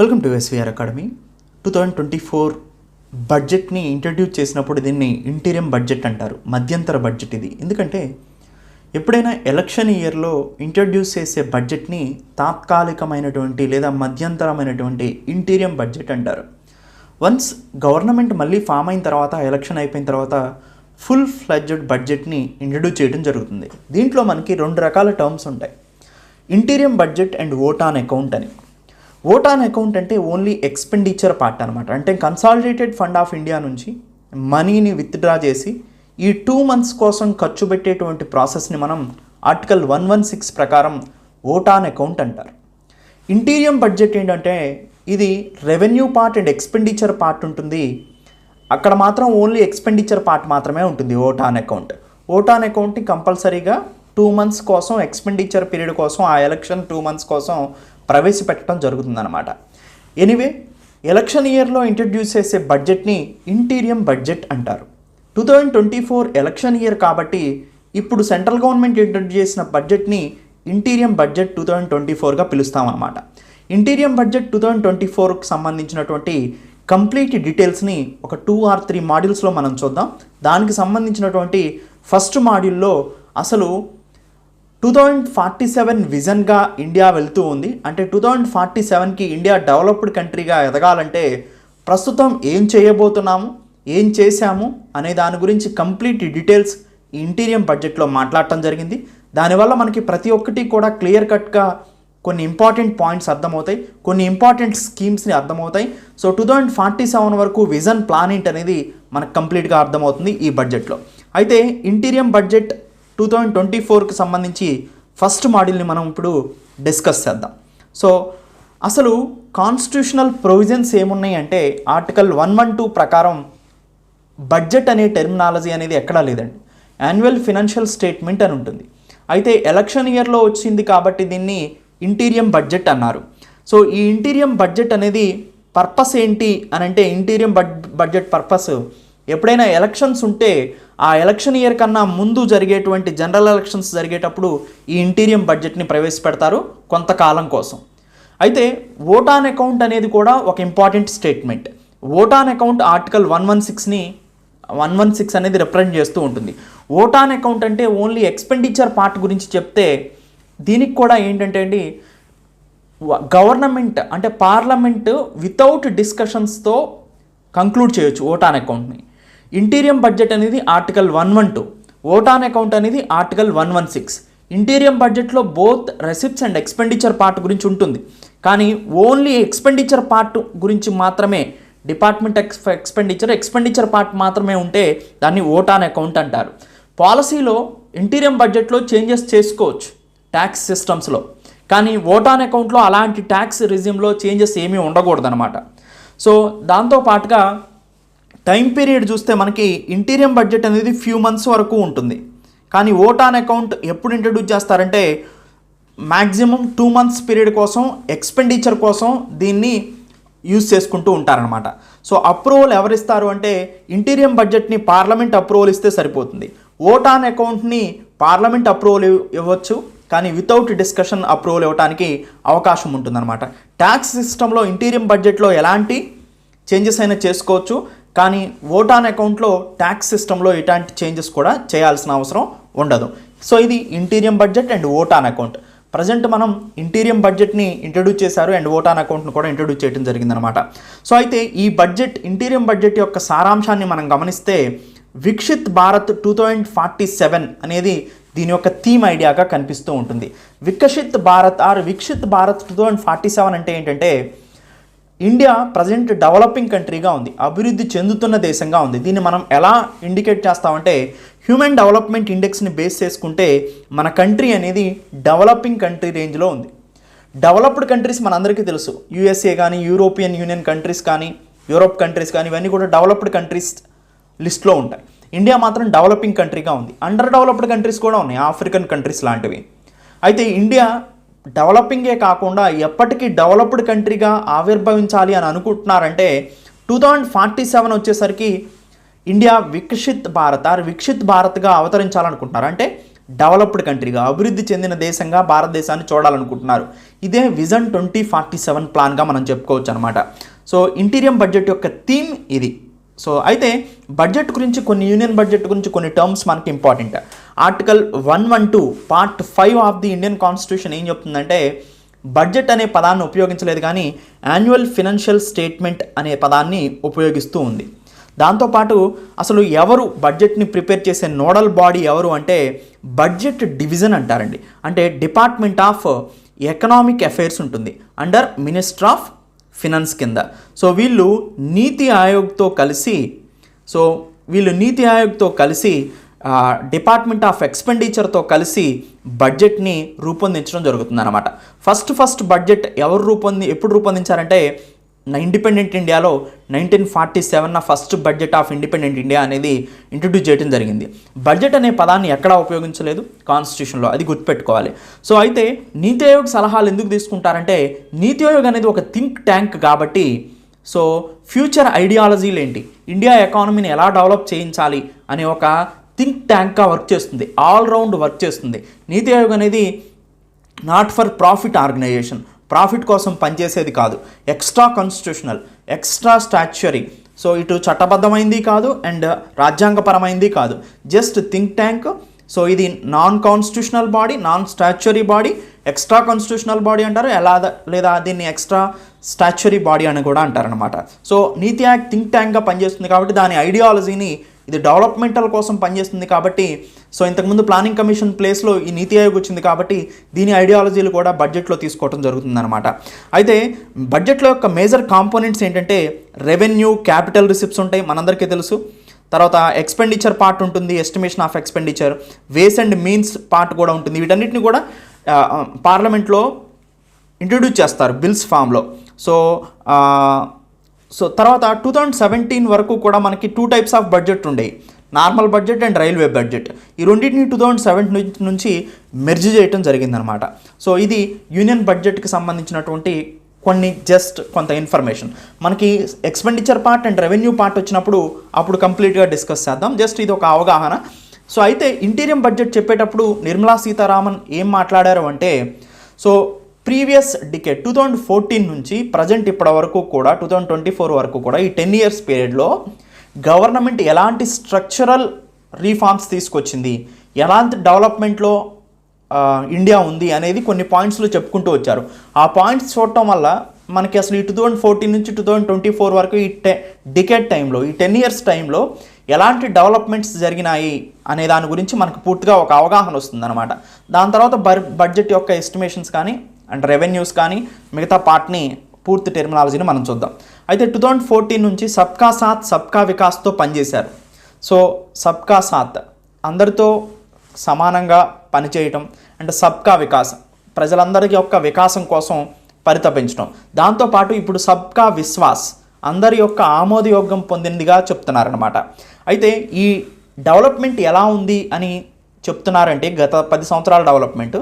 Welcome to SVR academy. 2024 బడ్జెట్ని introduce చేసినప్పుడు దీన్ని ఇంటీరియం బడ్జెట్ అంటారు, మధ్యంతర బడ్జెట్ ఇది. ఎందుకంటే ఎప్పుడైనా ఎలక్షన్ ఇయర్లో ఇంట్రడ్యూస్ చేసే బడ్జెట్ని తాత్కాలికమైనటువంటి లేదా మధ్యంతరమైనటువంటి ఇంటీరియం బడ్జెట్ అంటారు. వన్స్ గవర్నమెంట్ మళ్ళీ ఫామ్ అయిన తర్వాత, ఎలక్షన్ అయిపోయిన తర్వాత ఫుల్ ఫ్లెడ్జ్డ్ బడ్జెట్ని ఇంట్రడ్యూస్ చేయడం జరుగుతుంది. దీంట్లో మనకి రెండు రకాల టర్మ్స్ ఉంటాయి, interim budget and vote on account అని. ఓట్ ఆన్ అకౌంట్ అంటే ఓన్లీ ఎక్స్పెండిచర్ పార్ట్ అనమాట. అంటే కన్సాలిడేటెడ్ ఫండ్ ఆఫ్ ఇండియా నుంచి మనీని విత్డ్రా చేసి ఈ 2 months కోసం ఖర్చు పెట్టేటువంటి ప్రాసెస్ని మనం ఆర్టికల్ 116 ప్రకారం ఓట్ ఆన్ అకౌంట్ అంటారు. ఇంటీరియం బడ్జెట్ ఏంటంటే ఇది revenue part and expenditure part ఉంటుంది. అక్కడ మాత్రం ఓన్లీ ఎక్స్పెండిచర్ పార్ట్ మాత్రమే ఉంటుంది vote on account. Vote on అకౌంట్ని కంపల్సరీగా 2 months కోసం, ఎక్స్పెండిచర్ పీరియడ్ కోసం, ఆ ఎలక్షన్ 2 months కోసం ప్రవేశపెట్టడం జరుగుతుందన్నమాట. ఎనీవే, ఎలక్షన్ ఇయర్లో ఇంట్రడ్యూస్ చేసే బడ్జెట్ని ఇంటీరియం బడ్జెట్ అంటారు. 2024 ఎలక్షన్ ఇయర్ కాబట్టి ఇప్పుడు సెంట్రల్ గవర్నమెంట్ ఇంట్రడ్యూస్ చేసిన బడ్జెట్ని ఇంటీరియం బడ్జెట్ 2024గా పిలుస్తామన్నమాట. ఇంటీరియం బడ్జెట్ 2024కి సంబంధించినటువంటి కంప్లీట్ డీటెయిల్స్ని ఒక 2 or 3 మాడ్యూల్స్లో మనం చూద్దాం. దానికి సంబంధించినటువంటి ఫస్ట్ మాడ్యూల్లో అసలు 2047 విజన్గా ఇండియా వెళ్తూ ఉంది. అంటే 2047కి ఇండియా డెవలప్డ్ కంట్రీగా ఎదగాలంటే ప్రస్తుతం ఏం చేయబోతున్నాము, ఏం చేశాము అనే దాని గురించి కంప్లీట్ డీటెయిల్స్ ఈ ఇంటీరియం బడ్జెట్లో మాట్లాడటం జరిగింది. దానివల్ల మనకి ప్రతి ఒక్కటి కూడా క్లియర్ కట్గా కొన్ని ఇంపార్టెంట్ పాయింట్స్ అర్థమవుతాయి, కొన్ని ఇంపార్టెంట్ స్కీమ్స్ని అర్థమవుతాయి. సో 2047 వరకు విజన్ ప్లాన్ ఏంటి అనేది మనకు కంప్లీట్గా అర్థమవుతుంది ఈ బడ్జెట్లో. అయితే ఇంటీరియం బడ్జెట్ 2024కి సంబంధించి ఫస్ట్ మాడ్యూల్ని మనం ఇప్పుడు డిస్కస్ చేద్దాం. సో అసలు కాన్స్టిట్యూషనల్ ప్రొవిజన్స్ ఏమున్నాయి అంటే ఆర్టికల్ 112 ప్రకారం బడ్జెట్ అనే టెర్మినాలజీ అనేది ఎక్కడా లేదండి. యాన్యువల్ ఫినాన్షియల్ స్టేట్మెంట్ అని ఉంటుంది. అయితే ఎలక్షన్ ఇయర్లో వచ్చింది కాబట్టి దీన్ని ఇంటీరియం బడ్జెట్ అన్నారు. సో ఈ ఇంటీరియం బడ్జెట్ అనేది పర్పస్ ఏంటి అని అంటే, ఇంటీరియం బడ్జెట్ పర్పస్ ఎప్పుడైనా ఎలక్షన్స్ ఉంటే ఆ ఎలక్షన్ ఇయర్ కన్నా ముందు జరిగేటువంటి జనరల్ ఎలక్షన్స్ జరిగేటప్పుడు ఈ ఇంటీరియం బడ్జెట్ని ప్రవేశపెడతారు కొంతకాలం కోసం. అయితే ఓట్ ఆన్ అకౌంట్ అనేది కూడా ఒక important statement. Vote on account article 116 అనేది రిప్రజెంట్ చేస్తూ ఉంటుంది. ఓట్ ఆన్ అకౌంట్ అంటే ఓన్లీ ఎక్స్పెండిచర్ పార్ట్ గురించి చెప్తే, దీనికి కూడా ఏంటంటే అండి, గవర్నమెంట్ అంటే పార్లమెంట్ వితౌట్ డిస్కషన్స్తో కంక్లూడ్ చేయొచ్చు ఓట్ ఆన్ అకౌంట్ని. ఇంటీరియం బడ్జెట్ అనేది ఆర్టికల్ 112, ఓట్ ఆన్ అకౌంట్ అనేది ఆర్టికల్ 116. ఇంటీరియం బడ్జెట్లో both receipts and expenditure part గురించి ఉంటుంది, కానీ ఓన్లీ ఎక్స్పెండిచర్ పార్ట్ గురించి మాత్రమే, డిపార్ట్మెంట్ ఎక్స్పెండిచర్ పార్ట్ మాత్రమే ఉంటే దాన్ని ఓట్ ఆన్ అకౌంట్ అంటారు. పాలసీలో ఇంటీరియం బడ్జెట్లో చేంజెస్ చేసుకోవచ్చు ట్యాక్స్ సిస్టమ్స్లో, కానీ ఓట్ ఆన్ అకౌంట్లో అలాంటి ట్యాక్స్ రిజిమ్లో చేంజెస్ ఏమీ ఉండకూడదన్నమాట. సో దాంతోపాటుగా టైం పీరియడ్ చూస్తే మనకి ఇంటీరియం బడ్జెట్ అనేది ఫ్యూ మంత్స్ వరకు ఉంటుంది, కానీ ఓట్ ఆన్ అకౌంట్ ఎప్పుడు ఇంట్రడ్యూస్ చేస్తారంటే మ్యాక్సిమం 2 months పీరియడ్ కోసం, ఎక్స్పెండిచర్ కోసం దీన్ని యూజ్ చేసుకుంటూ ఉంటారనమాట. సో అప్రూవల్ ఎవరిస్తారు అంటే ఇంటీరియం బడ్జెట్ని పార్లమెంట్ అప్రూవల్ ఇస్తే సరిపోతుంది. ఓట్ ఆన్ అకౌంట్ని పార్లమెంట్ అప్రూవల్ ఇవ్వచ్చు, కానీ వితౌట్ డిస్కషన్ అప్రూవల్ ఇవ్వడానికి అవకాశం ఉంటుందన్నమాట. ట్యాక్స్ సిస్టంలో ఇంటీరియం బడ్జెట్లో ఎలాంటి చేంజెస్ అయినా చేసుకోవచ్చు, కానీ ఓట్ ఆన్ అకౌంట్లో ట్యాక్స్ సిస్టంలో ఎలాంటి చేంజెస్ కూడా చేయాల్సిన అవసరం ఉండదు. సో ఇది interim budget and vote on account. Present మనం ఇంటీరియం బడ్జెట్ని ఇంట్రడ్యూస్ చేశారు అండ్ ఓట్ ఆన్ అకౌంట్ను కూడా ఇంట్రడ్యూస్ చేయడం జరిగిందనమాట. సో అయితే ఈ బడ్జెట్, ఇంటీరియం బడ్జెట్ యొక్క సారాంశాన్ని మనం గమనిస్తే వికసిత్ భారత్ 2047 అనేది దీని యొక్క థీమ్ ఐడియాగా కనిపిస్తూ ఉంటుంది. వికసిత్ భారత్ ఆర్ వికసిత్ భారత్ 2047 అంటే ఏంటంటే, ఇండియా ప్రజెంట్ డెవలపింగ్ కంట్రీగా ఉంది, అభివృద్ధి చెందుతున్న దేశంగా ఉంది. దీన్ని మనం ఎలా ఇండికేట్ చేస్తామంటే, హ్యూమన్ డెవలప్మెంట్ ఇండెక్స్ని బేస్ చేసుకుంటే మన కంట్రీ అనేది డెవలపింగ్ కంట్రీ రేంజ్లో ఉంది. డెవలప్డ్ కంట్రీస్ మనందరికీ తెలుసు, యూఎస్ఏ కానీ, యూరోపియన్ యూనియన్ కంట్రీస్ కానీ, యూరోప్ కంట్రీస్ కానీ, ఇవన్నీ కూడా డెవలప్డ్ కంట్రీస్ లిస్ట్లో ఉంటాయి. ఇండియా మాత్రం డెవలపింగ్ కంట్రీగా ఉంది. అండర్ డెవలప్డ్ కంట్రీస్ కూడా ఉన్నాయి, ఆఫ్రికన్ కంట్రీస్ లాంటివి. అయితే ఇండియా డెవలపింగే కాకుండా ఎప్పటికీ డెవలప్డ్ కంట్రీగా ఆవిర్భవించాలి అని అనుకుంటున్నారంటే 2047 వచ్చేసరికి ఇండియా వికసిత్ భారత్ ఆర్ వికసిత్ భారత్గా అవతరించాలనుకుంటున్నారు. అంటే డెవలప్డ్ కంట్రీగా, అభివృద్ధి చెందిన దేశంగా భారతదేశాన్ని చూడాలనుకుంటున్నారు. ఇదే విజన్ 2047 ప్లాన్గా మనం చెప్పుకోవచ్చు అనమాట. సో ఇంటీరియం బడ్జెట్ యొక్క థీమ్ ఇది. సో అయితే బడ్జెట్ గురించి యూనియన్ బడ్జెట్ గురించి కొన్ని టర్మ్స్ మనకి important. Article 112 part 5 of the Indian constitution ఏం చెప్తుందంటే బడ్జెట్ అనే పదాన్ని ఉపయోగించలేదు, కానీ యాన్యువల్ ఫినాన్షియల్ స్టేట్మెంట్ అనే పదాన్ని ఉపయోగిస్తూ ఉంది. దాంతోపాటు అసలు ఎవరు బడ్జెట్ని ప్రిపేర్ చేసే నోడల్ బాడీ ఎవరు అంటే బడ్జెట్ డివిజన్ అంటారండి. అంటే డిపార్ట్మెంట్ ఆఫ్ ఎకనామిక్ అఫైర్స్ ఉంటుంది అండర్ మినిస్టర్ ఆఫ్ ఫినాన్స్ కింద. సో వీళ్ళు నీతి ఆయోగ్తో కలిసి డిపార్ట్మెంట్ ఆఫ్ ఎక్స్పెండిచర్తో కలిసి బడ్జెట్ని రూపొందించడం జరుగుతుంది అనమాట. ఫస్ట్ బడ్జెట్ ఎప్పుడు రూపొందించారంటే ఇండిపెండెంట్ ఇండియాలో 1947 first budget of independent India అనేది ఇంట్రడ్యూస్ చేయడం జరిగింది. బడ్జెట్ అనే పదాన్ని ఎక్కడా ఉపయోగించలేదు కాన్స్టిట్యూషన్లో, అది గుర్తుపెట్టుకోవాలి. సో అయితే నీతి ఆయోగ్ సలహాలు ఎందుకు తీసుకుంటారంటే నీతి ఆయోగ్ అనేది ఒక థింక్ ట్యాంక్ కాబట్టి, సో ఫ్యూచర్ ఐడియాలజీలు ఏంటి, ఇండియా ఎకానమీని ఎలా డెవలప్ చేయించాలి అనే ఒక థింక్ ట్యాంక్గా వర్క్ చేస్తుంది, ఆల్రౌండ్ వర్క్ చేస్తుంది. నీతి ఆయోగ్ అనేది not for profit organisation, profit కోసం పనిచేసేది కాదు, extra constitutional, extra statutory. So ఇటు చట్టబద్ధమైంది కాదు అండ్ రాజ్యాంగపరమైంది కాదు, జస్ట్ థింక్ ట్యాంక్. సో ఇది non constitutional body, non statutory body, extra constitutional body అంటారు, లేదా దీన్ని ఎక్స్ట్రా స్టాచ్యురీ బాడీ అని కూడా అంటారనమాట. సో నీతి ఆయోగ్ థింక్ ట్యాంక్గా పనిచేస్తుంది కాబట్టి దాని ఐడియాలజీని, ఇది డెవలప్మెంటల్ కోసం పనిచేస్తుంది కాబట్టి, సో ఇంతకుముందు ప్లానింగ్ కమిషన్ ప్లేస్లో ఈ నీతి ఆయోగ్ వచ్చింది కాబట్టి దీని ఐడియాలజీలు కూడా బడ్జెట్లో తీసుకోవడం జరుగుతుందన్నమాట. అయితే బడ్జెట్లో యొక్క మేజర్ కాంపోనెంట్స్ ఏంటంటే రెవెన్యూ, క్యాపిటల్ రిసిప్ట్స్ ఉంటాయి, మనందరికీ తెలుసు. తర్వాత ఎక్స్పెండిచర్ పార్ట్ ఉంటుంది, estimation of expenditure, ways and means part కూడా ఉంటుంది. వీటన్నిటిని కూడా పార్లమెంట్లో ఇంట్రడ్యూస్ చేస్తారు బిల్స్ ఫామ్లో. సో తర్వాత 2017 వరకు కూడా మనకి 2 టైప్స్ ఆఫ్ బడ్జెట్ ఉండేవి, normal budget and railway budget. ఈ రెండింటిని 2007 నుంచి మెర్జ్ చేయడం జరిగిందనమాట. సో ఇది యూనియన్ బడ్జెట్కి సంబంధించినటువంటి కొంత ఇన్ఫర్మేషన్. మనకి expenditure part and revenue part వచ్చినప్పుడు అప్పుడు కంప్లీట్గా డిస్కస్ చేద్దాం, జస్ట్ ఇది ఒక అవగాహన. సో అయితే ఇంటీరియం బడ్జెట్ చెప్పేటప్పుడు నిర్మలా సీతారామన్ ఏం మాట్లాడారు అంటే, సో ప్రీవియస్ డికేడ్ 2014 నుంచి ప్రజెంట్ ఇప్పటి వరకు కూడా 2024 వరకు కూడా ఈ 10 years పీరియడ్లో గవర్నమెంట్ ఎలాంటి స్ట్రక్చరల్ రీఫార్మ్స్ తీసుకొచ్చింది, ఎలాంటి డెవలప్మెంట్లో ఇండియా ఉంది అనేది కొన్ని పాయింట్స్లో చెప్పుకుంటూ వచ్చారు. ఆ పాయింట్స్ చూడటం వల్ల మనకి అసలు ఈ 2014 నుంచి 2024 వరకు ఈ డికేడ్ టైంలో, ఈ 10 years టైంలో ఎలాంటి డెవలప్మెంట్స్ జరిగినాయి అనే దాని గురించి మనకు పూర్తిగా ఒక అవగాహన వస్తుందన్నమాట. దాని తర్వాత బడ్జెట్ యొక్క ఎస్టిమేషన్స్ కానీ అండ్ రెవెన్యూస్ కానీ మిగతా పార్ట్ని పూర్తి టెర్మినాలజీని మనం చూద్దాం. అయితే 2014 నుంచి సబ్కా సాత్ సబ్కా వికాస్తో పనిచేశారు. సో సబ్కా సాత్ అందరితో సమానంగా పనిచేయటం, అంటే సబ్కా వికాస్ ప్రజలందరికీ యొక్క వికాసం కోసం పరితపించడం. దాంతోపాటు ఇప్పుడు సబ్కా విశ్వాస్ అందరి యొక్క ఆమోదయోగ్యం పొందిందిగా చెప్తున్నారనమాట. అయితే ఈ డెవలప్మెంట్ ఎలా ఉంది అని చెప్తున్నారంటే గత 10 సంవత్సరాల డెవలప్మెంట్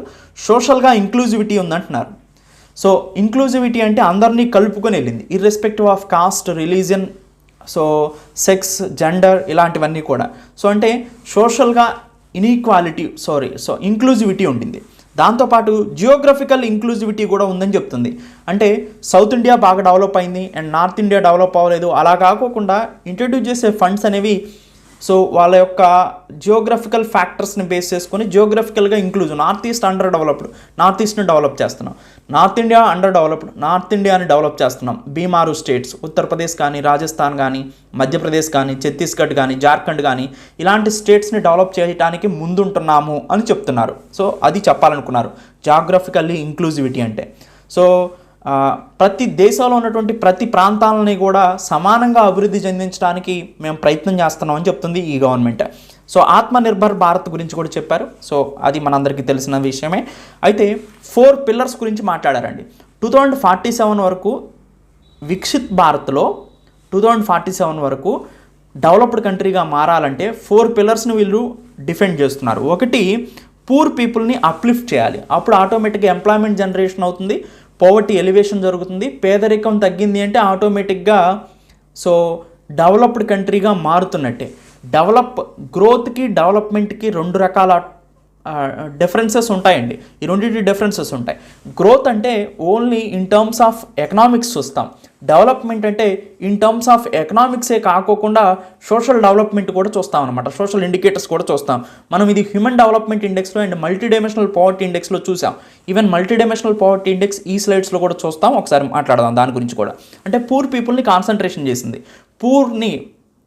సోషల్గా ఇంక్లూజివిటీ ఉందంటున్నారు. సో ఇంక్లూజివిటీ అంటే అందరినీ కలుపుకొని వెళ్ళింది, irrespective of cost, religion, so sex, gender ఇలాంటివన్నీ కూడా. సో అంటే సోషల్గా సో ఇంక్లూజివిటీ ఉంటుంది. దాంతోపాటు జియోగ్రఫికల్ ఇంక్లూజివిటీ కూడా ఉందని చెప్తుంది. అంటే సౌత్ ఇండియా బాగా డెవలప్ అయింది అండ్ నార్త్ ఇండియా డెవలప్ అవ్వలేదు, అలా కాకోకుండా ఇంట్రడ్యూస్ చేసే ఫండ్స్ అనేవి సో వాళ్ళ యొక్క జియోగ్రఫికల్ ఫ్యాక్టర్స్ని బేస్ చేసుకొని జియోగ్రఫికల్గా inclusive. North east underdeveloped, north ఈస్ట్ని డెవలప్ చేస్తున్నాం, north India underdeveloped, north ఇండియాని డెవలప్ చేస్తున్నాం. బీమారు స్టేట్స్, ఉత్తరప్రదేశ్ కానీ, రాజస్థాన్ కానీ, మధ్యప్రదేశ్ కానీ, ఛత్తీస్గఢ్ కానీ, జార్ఖండ్ కానీ ఇలాంటి స్టేట్స్ని డెవలప్ చేయడానికి ముందుంటున్నాము అని చెప్తున్నారు. సో అది చెప్పాలనుకున్నారు జాగ్రఫికల్లీ ఇంక్లూజివిటీ అంటే. సో ప్రతి దేశంలో ఉన్నటువంటి ప్రతి ప్రాంతాలని కూడా సమానంగా అభివృద్ధి చెందించడానికి మేము ప్రయత్నం చేస్తున్నామని చెప్తుంది ఈ గవర్నమెంట్. సో ఆత్మనిర్భర్ భారత్ గురించి కూడా చెప్పారు. సో అది మనందరికీ తెలిసిన విషయమే. అయితే 4 pillars గురించి మాట్లాడారండి. 2047 వరకు వికసిత్ భారత్లో 2047 వరకు డెవలప్డ్ కంట్రీగా మారాలంటే 4 pillars వీళ్ళు డిఫెండ్ చేస్తున్నారు. ఒకటి, పూర్ పీపుల్ని అప్లిఫ్ట్ చేయాలి, అప్పుడు ఆటోమేటిక్గా ఎంప్లాయ్మెంట్ జనరేషన్ అవుతుంది, పోవర్టీ ఎలివేషన్ జరుగుతుంది, పేదరికం తగ్గింది అంటే ఆటోమేటిక్గా సో డెవలప్డ్ కంట్రీగా మారుతున్నట్టే. గ్రోత్కి డెవలప్మెంట్కి 2 రకాల డిఫరెన్సెస్ ఉంటాయండి. ఈ రెండింటి డిఫరెన్సెస్ ఉంటాయి. గ్రోత్ అంటే only in terms of economics చూస్తాం. డెవలప్మెంట్ అంటే ఇన్ టర్మ్స్ ఆఫ్ ఎకనామిక్సే కాకోకుండా సోషల్ డెవలప్మెంట్ కూడా చూస్తాం అనమాట. సోషల్ ఇండికేటర్స్ కూడా చూస్తాం. మనం ఇది హ్యూమన్ డెవలప్మెంట్ ఇండెక్స్లో అండ్ మల్టీ డైమెన్షనల్ పావర్టీ ఇండెక్స్లో చూసాం. Even multidimensional poverty index ఈ స్లైడ్స్లో కూడా చూస్తాం. ఒకసారి మాట్లాడదాం దాని గురించి కూడా. అంటే పూర్ పీపుల్ని కాన్సన్ట్రేషన్ చేసింది.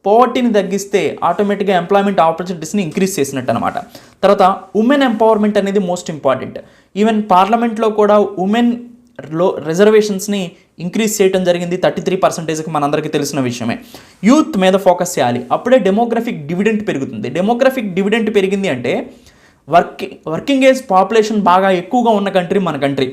పోవర్టీని తగ్గిస్తే ఆటోమేటిక్గా ఎంప్లాయ్మెంట్ ఆపర్చునిటీస్ని ఇంక్రీజ్ చేసినట్టు అనమాట. తర్వాత ఉమెన్ ఎంపవర్మెంట్ అనేది మోస్ట్ ఇంపార్టెంట్. ఈవెన్ పార్లమెంట్లో కూడా ఉమెన్లో రిజర్వేషన్స్ని ఇంక్రీజ్ చేయడం జరిగింది 33%. మనందరికీ తెలిసిన విషయమే. యూత్ మీద ఫోకస్ చేయాలి. అప్పుడే డెమోగ్రఫిక్ డివిడెంట్ పెరుగుతుంది. డెమోగ్రఫిక్ డివిడెంట్ పెరిగింది అంటే వర్కింగ్ ఏజ్ పాపులేషన్ బాగా ఎక్కువగా ఉన్న కంట్రీ మన కంట్రీ.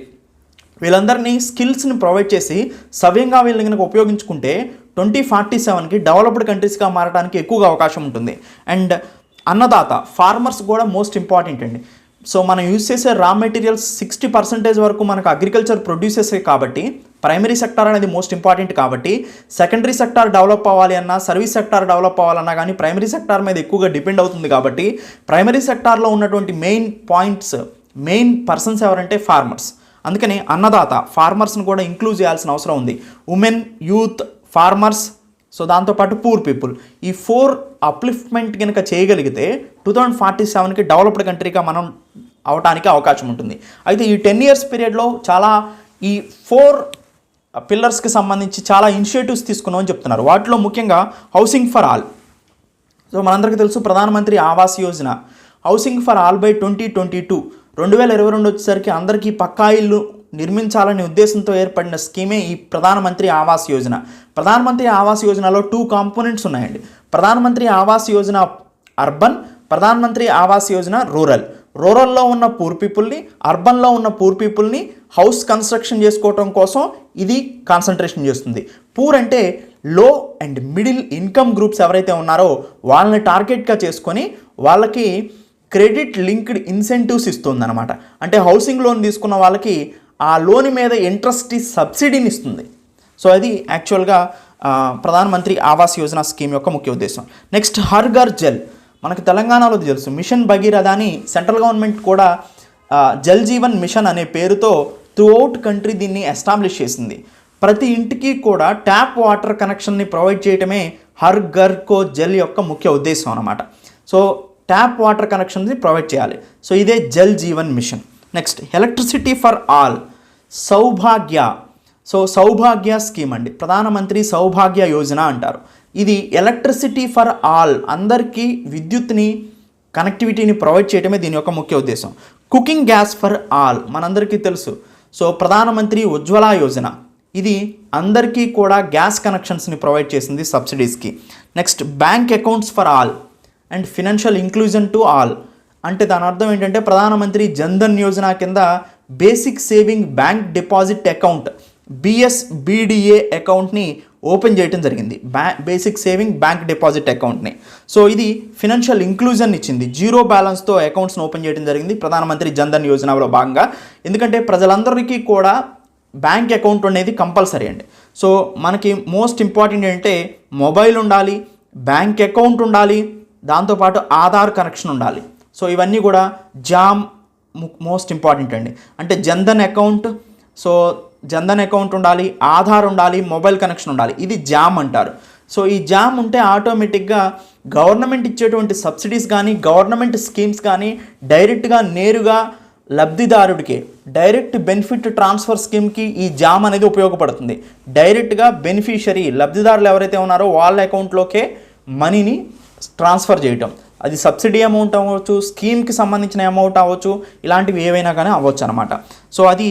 వీళ్ళందరినీ స్కిల్స్ని ప్రొవైడ్ చేసి సవ్యంగా వీళ్ళని కనుక ఉపయోగించుకుంటే 2047కి డెవలప్డ్ కంట్రీస్గా మారడానికి ఎక్కువగా అవకాశం ఉంటుంది. అండ్ అన్నదాత ఫార్మర్స్ కూడా మోస్ట్ ఇంపార్టెంట్ అండి. సో మనం యూజ్ చేసే రా మెటీరియల్స్ 60% వరకు మనకు అగ్రికల్చర్ ప్రొడ్యూసెస్ కాబట్టి ప్రైమరీ సెక్టార్ అనేది మోస్ట్ ఇంపార్టెంట్. కాబట్టి సెకండరీ సెక్టార్ డెవలప్ అవ్వాలి అన్నా, సర్వీస్ సెక్టార్ డెవలప్ అవ్వాలన్నా కానీ ప్రైమరీ సెక్టార్ మీద ఎక్కువగా డిపెండ్ అవుతుంది. కాబట్టి ప్రైమరీ సెక్టార్లో ఉన్నటువంటి మెయిన్ పర్సన్స్ ఎవరంటే ఫార్మర్స్. అందుకని అన్నదాత ఫార్మర్స్ని కూడా ఇంక్లూడ్ చేయాల్సిన అవసరం ఉంది. ఉమెన్, యూత్, ఫార్మర్స్, సో దాంతోపాటు పూర్ పీపుల్, ఈ 4 అప్లిఫ్ట్మెంట్ కనుక చేయగలిగితే 2047కి డెవలప్డ్ కంట్రీగా మనం అవడానికి అవకాశం ఉంటుంది. అయితే ఈ 10 years పీరియడ్లో చాలా ఈ 4 పిల్లర్స్కి సంబంధించి చాలా ఇనిషియేటివ్స్ తీసుకున్నామని చెప్తున్నారు. వాటిలో ముఖ్యంగా హౌసింగ్ ఫర్ ఆల్. సో మనందరికీ తెలుసు ప్రధానమంత్రి Awas Yojana. Housing for all by 2022 వచ్చేసరికి అందరికీ పక్కా ఇల్లు నిర్మించాలనే ఉద్దేశంతో ఏర్పడిన స్కీమే ఈ ప్రధానమంత్రి ఆవాస్ యోజన. ప్రధానమంత్రి ఆవాస్ యోజనలో 2 కాంపోనెంట్స్ ఉన్నాయండి. ప్రధానమంత్రి ఆవాస్ యోజన అర్బన్, ప్రధానమంత్రి ఆవాస్ యోజన రూరల్. రూరల్లో ఉన్న పూర్ పీపుల్ని, అర్బన్లో ఉన్న పూర్ పీపుల్ని హౌస్ కన్స్ట్రక్షన్ చేసుకోవటం కోసం ఇది కాన్సన్ట్రేషన్ చేస్తుంది. పూర్ అంటే లో అండ్ మిడిల్ ఇన్కమ్ గ్రూప్స్ ఎవరైతే ఉన్నారో వాళ్ళని టార్గెట్గా చేసుకొని వాళ్ళకి క్రెడిట్ లింక్డ్ ఇన్సెంటివ్స్ ఇస్తుందన్నమాట. అంటే హౌసింగ్ లోన్ తీసుకున్న వాళ్ళకి ఆ లోన్ మీద ఇంట్రెస్ట్ సబ్సిడీని ఇస్తుంది. సో అది యాక్చువల్గా ప్రధానమంత్రి ఆవాస్ యోజన స్కీమ్ యొక్క ముఖ్య ఉద్దేశం. నెక్స్ట్ హర్ ఘర్ జల్. మనకు తెలంగాణలో తెలుసు మిషన్ భగీరథ అని సెంట్రల్ గవర్నమెంట్ కూడా జల్ జీవన్ మిషన్ అనే పేరుతో త్రూఅవుట్ కంట్రీ దీన్ని ఎస్టాబ్లిష్ చేసింది. ప్రతి ఇంటికి కూడా ట్యాప్ వాటర్ కనెక్షన్ని ప్రొవైడ్ చేయడమే హర్ ఘర్ కో జల్ యొక్క ముఖ్య ఉద్దేశం అన్నమాట. సో ట్యాప్ వాటర్ కనెక్షన్ని ప్రొవైడ్ చేయాలి. సో ఇదే Jal Jeevan mission. Next electricity for all, Saubhagya. So Saubhagya scheme అండి, ప్రధానమంత్రి సౌభాగ్య యోజన అంటారు. ఇది ఎలక్ట్రిసిటీ ఫర్ ఆల్, అందరికీ విద్యుత్ని కనెక్టివిటీని ప్రొవైడ్ చేయడమే దీని యొక్క ముఖ్య ఉద్దేశం. కుకింగ్ గ్యాస్ ఫర్ ఆల్ మనందరికీ తెలుసు. సో ప్రధానమంత్రి ఉజ్వల యోజన, ఇది అందరికీ కూడా గ్యాస్ కనెక్షన్స్ని ప్రొవైడ్ చేసింది సబ్సిడీస్కి. Next bank accounts for all and financial inclusion to all. అంటే దాని అర్థం ఏంటంటే ప్రధానమంత్రి జన్ధన్ యోజన కింద basic saving bank deposit account BSBDA అకౌంట్ని ఓపెన్ చేయడం జరిగింది. బేసిక్ సేవింగ్ బ్యాంక్ డిపాజిట్ అకౌంట్ని. సో ఇది ఫినాన్షియల్ ఇంక్లూజన్ ఇచ్చింది. 0 బ్యాలెన్స్తో అకౌంట్స్ని ఓపెన్ చేయడం జరిగింది ప్రధానమంత్రి జన్ధన్ యోజనలో భాగంగా. ఎందుకంటే ప్రజలందరికీ కూడా బ్యాంక్ అకౌంట్ అనేది కంపల్సరీ అండి. సో మనకి మోస్ట్ ఇంపార్టెంట్ ఏంటంటే మొబైల్ ఉండాలి, బ్యాంక్ అకౌంట్ ఉండాలి, దాంతోపాటు ఆధార్ కనెక్షన్ ఉండాలి. సో ఇవన్నీ కూడా జామ్ మోస్ట్ ఇంపార్టెంట్ అండి. అంటే Jan Dhan account, so Jan Dhan account ఉండాలి, ఆధార్ ఉండాలి, మొబైల్ కనెక్షన్ ఉండాలి. ఇది జామ్ అంటారు. సో ఈ జామ్ ఉంటే ఆటోమేటిక్గా గవర్నమెంట్ ఇచ్చేటువంటి సబ్సిడీస్ కానీ గవర్నమెంట్ స్కీమ్స్ కానీ డైరెక్ట్గా నేరుగా లబ్ధిదారుడికి డైరెక్ట్ బెనిఫిట్ ట్రాన్స్ఫర్ స్కీమ్కి ఈ జామ్ అనేది ఉపయోగపడుతుంది. డైరెక్ట్గా బెనిఫిషరీ లబ్ధిదారులు ఎవరైతే ఉన్నారో వాళ్ళ అకౌంట్లోకే మనీని ట్రాన్స్ఫర్ చేయటం. అది సబ్సిడీ అమౌంట్ అవ్వచ్చు, స్కీమ్కి సంబంధించిన అమౌంట్ అవ్వచ్చు, ఇలాంటివి ఏవైనా కానీ అవ్వచ్చు అనమాట. సో అది